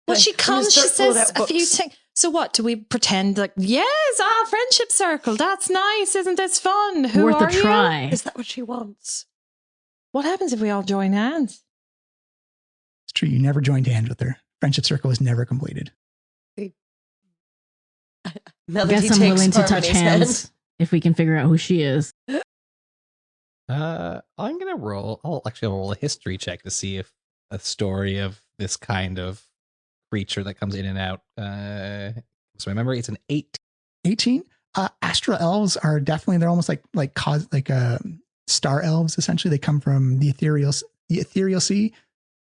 Well, she I'm gonna comes, she start pulling says out a few books. things. So what, do we pretend like, yes, friendship circle, that's nice, isn't this fun? Who worth are a try. Is that what she wants? What happens if we all join hands? It's true. You never joined hands with her. Friendship circle is never completed. I Melody guess I'm takes willing to touch Harmony's hands hand. if we can figure out who she is. I'm gonna roll. I'll roll a history check to see if a story of this kind of creature that comes in and out. So remember, it's an 8. 18. Astral elves are definitely, they're almost like star elves. Essentially, they come from the ethereal sea,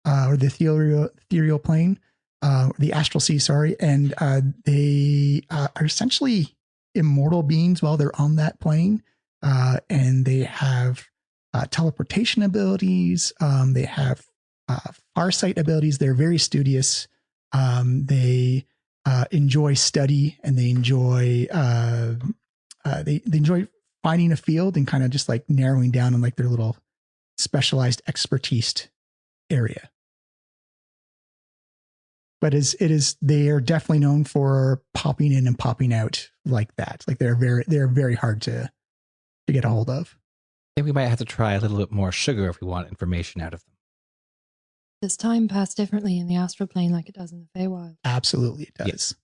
or the ethereal plane, the astral sea. Sorry, and they are essentially immortal beings while they're on that plane, and they have teleportation abilities. They have farsight abilities. They're very studious. They enjoy study, and they enjoy they enjoy finding a field and kind of just like narrowing down on like their little specialized expertise area. But they are definitely known for popping in and popping out like that. Like they're very hard to get a hold of. I think we might have to try a little bit more sugar if we want information out of them. Does time pass differently in the astral plane like it does in the Feywild? Absolutely, it does. Yes.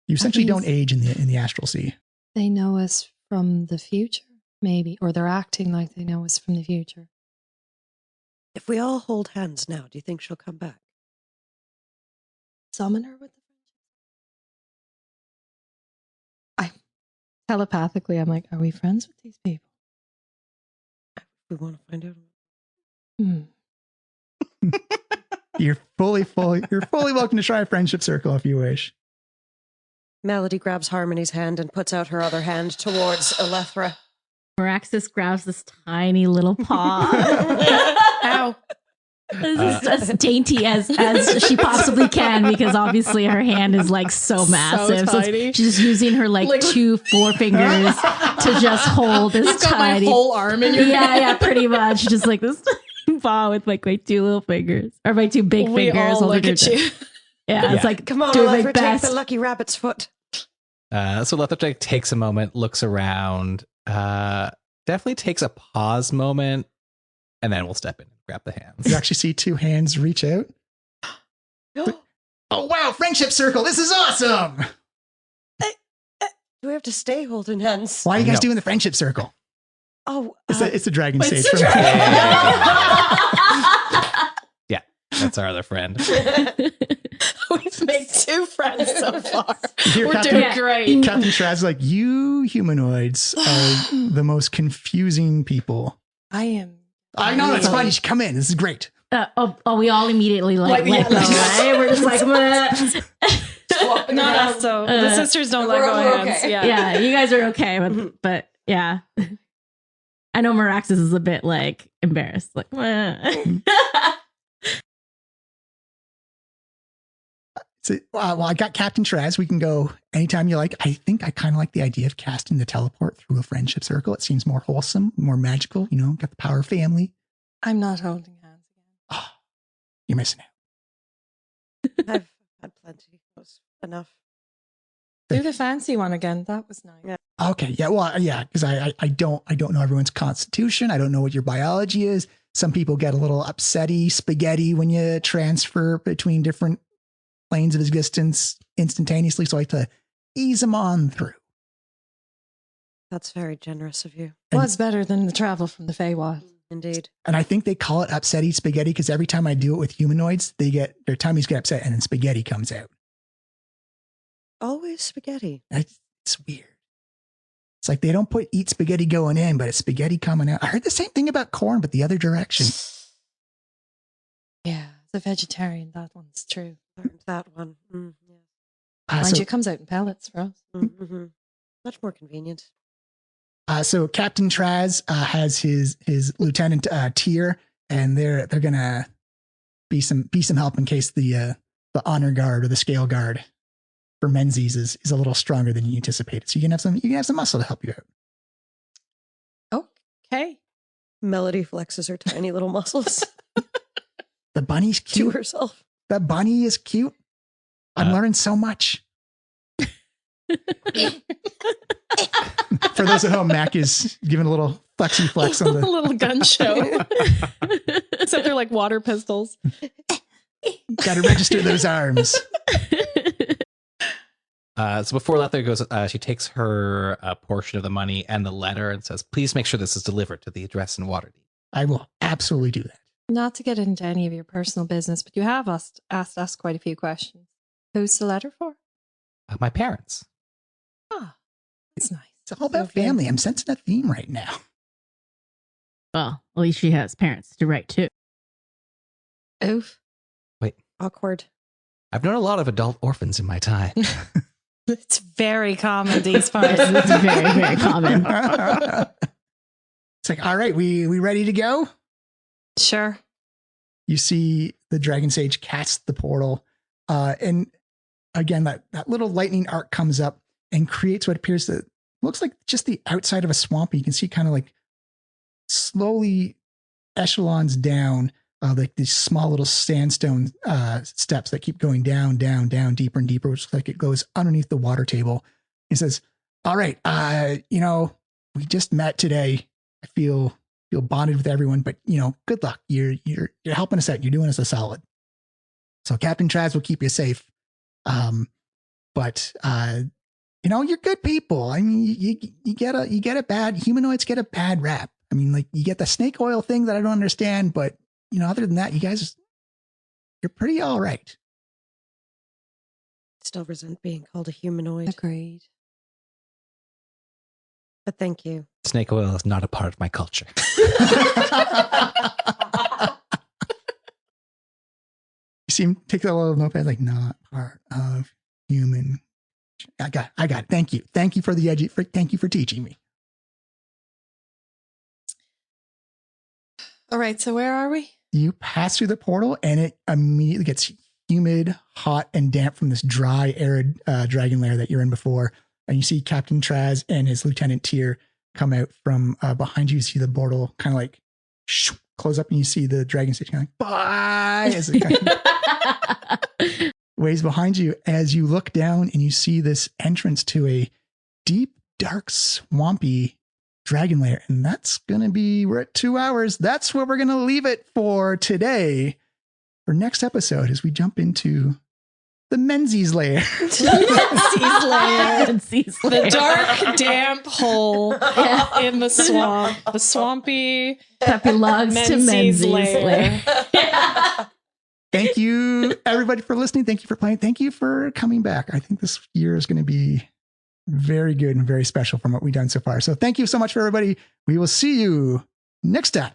You essentially means- don't age in the astral sea. They know us from the future, maybe, or they're acting like they know us from the future. If we all hold hands now, do you think she'll come back? Summon her with the friendship. Telepathically, I'm like, are we friends with these people? We want to find out. You're fully welcome to try a friendship circle if you wish. Melody grabs Harmony's hand and puts out her other hand towards Elethra. Meraxis grabs this tiny little paw. Ow. This is as dainty as she possibly can, because obviously her hand is like so massive. So tiny. she's using her like 2 forefingers to just hold this You've got my tiny whole arm in your hand. yeah, pretty much. Just like this paw with like my two little fingers or my two big We fingers. all look holding at her you. Yeah, it's like Come on, do my Alethra, take best. the lucky rabbit's foot. So Lethargic takes a moment, looks around, definitely takes a pause moment, and then we'll step in and grab the hands. You actually see two hands reach out. Oh, wow. Friendship circle. This is awesome. Do we have to stay holding hands? Why are you guys No. doing the friendship circle? Oh, It's a dragon It's stage. a from- Yeah, that's our other friend. We've made 2 friends so far. Here, We're Captain- doing Yeah. great. Captain Traz, like, you humanoids are the most confusing people. I am. I know, that's fine. You should come in. This is great. We all immediately like let go, right? We're just like, meh. Not us, though. The sisters don't let We're- go we're of hands. okay. Yeah. Yeah, you guys are okay, but yeah. I know Meraxis is a bit like embarrassed, like, meh. So, well, I got Captain Traz. We can go anytime you like. I think I kind of like the idea of casting the teleport through a friendship circle. It seems more wholesome, more magical. You know, got the power of family. I'm not holding hands again. Oh, you're missing out. I've had plenty. That was enough. Do the fancy one again. That was nice. Yeah. Okay, yeah, well, yeah, because I don't know everyone's constitution. I don't know what your biology is. Some people get a little upsetty, spaghetti when you transfer between different planes of existence instantaneously. So I like to ease them on through. That's very generous of you. And- Was better than the travel from the Feywild. Indeed. And I think they call it upsetty spaghetti because every time I do it with humanoids, their tummies get upset and then spaghetti comes out. Always spaghetti. It's weird. It's like they don't eat spaghetti going in, but it's spaghetti coming out. I heard the same thing about corn, but the other direction. Yeah, as a vegetarian, that one's true. Learned that one. Yeah. Mind So, you, it comes out in pellets for us. Mm-hmm. Much more convenient. so Captain Traz has his lieutenant Tyr, and they're gonna be some help in case the honor guard or the scale guard for Menzies is a little stronger than you anticipated. So you can have some muscle to help you out. Okay. Melody flexes her tiny little muscles The bunny's to cute. herself. The bunny is cute. I'm learning so much. For those at home, Mac is giving a little flexy flex on a the. little gun show. Except they're like water pistols. Got to register those arms. So before Lether goes, she takes her portion of the money and the letter and says, please make sure this is delivered to the address in Waterdeep. I will absolutely do that. Not to get into any of your personal business, but you have asked us quite a few questions. Who's the letter for? My parents. Ah, that's nice. It's all about Lovely. family. I'm sensing a theme right now. Well, at least she has parents to write to. Oof. Awkward. I've known a lot of adult orphans in my time. It's very common these parts. It's very, very common. It's like, all right, we ready to go? Sure. You see the Dragon Sage cast the portal. And again, that little lightning arc comes up and creates what appears to looks like just the outside of a swamp. You can see kind of like slowly echelons down, like these small little sandstone steps that keep going down, deeper and deeper, which looks like it goes underneath the water table. He says, all right, we just met today. I feel bonded with everyone, but good luck. You're helping us out. You're doing us a solid. So Captain Traz will keep you safe. But you're good people. I mean, you get a bad, humanoids get a bad rap. I mean, like you get the snake oil thing that I don't understand, but other than that, you guys, you're pretty all right. Still resent being called a humanoid. Agreed. But thank you. Snake oil is not a part of my culture. You see him take that little notepad, like not part of human. I got it. Thank you. Thank you for the thank you for teaching me. All right. So where are we? You pass through the portal and it immediately gets humid, hot, and damp from this dry, arid dragon lair that you're in before. And you see Captain Traz and his Lieutenant Tyr come out from behind you. You see the portal kind of like close up and you see the dragon stage kind of bye as it kind of waves behind you as you look down and you see this entrance to a deep, dark, swampy dragon lair. And that's going to be, we're at 2 hours. That's where we're going to leave it for today. For next episode, as we jump into the Menzies lair. The dark, damp hole in the swamp. The swampy Puppy logs to Menzies lair. Thank you, everybody, for listening. Thank you for playing. Thank you for coming back. I think this year is going to be very good and very special from what we've done so far. So thank you so much for everybody. We will see you next time.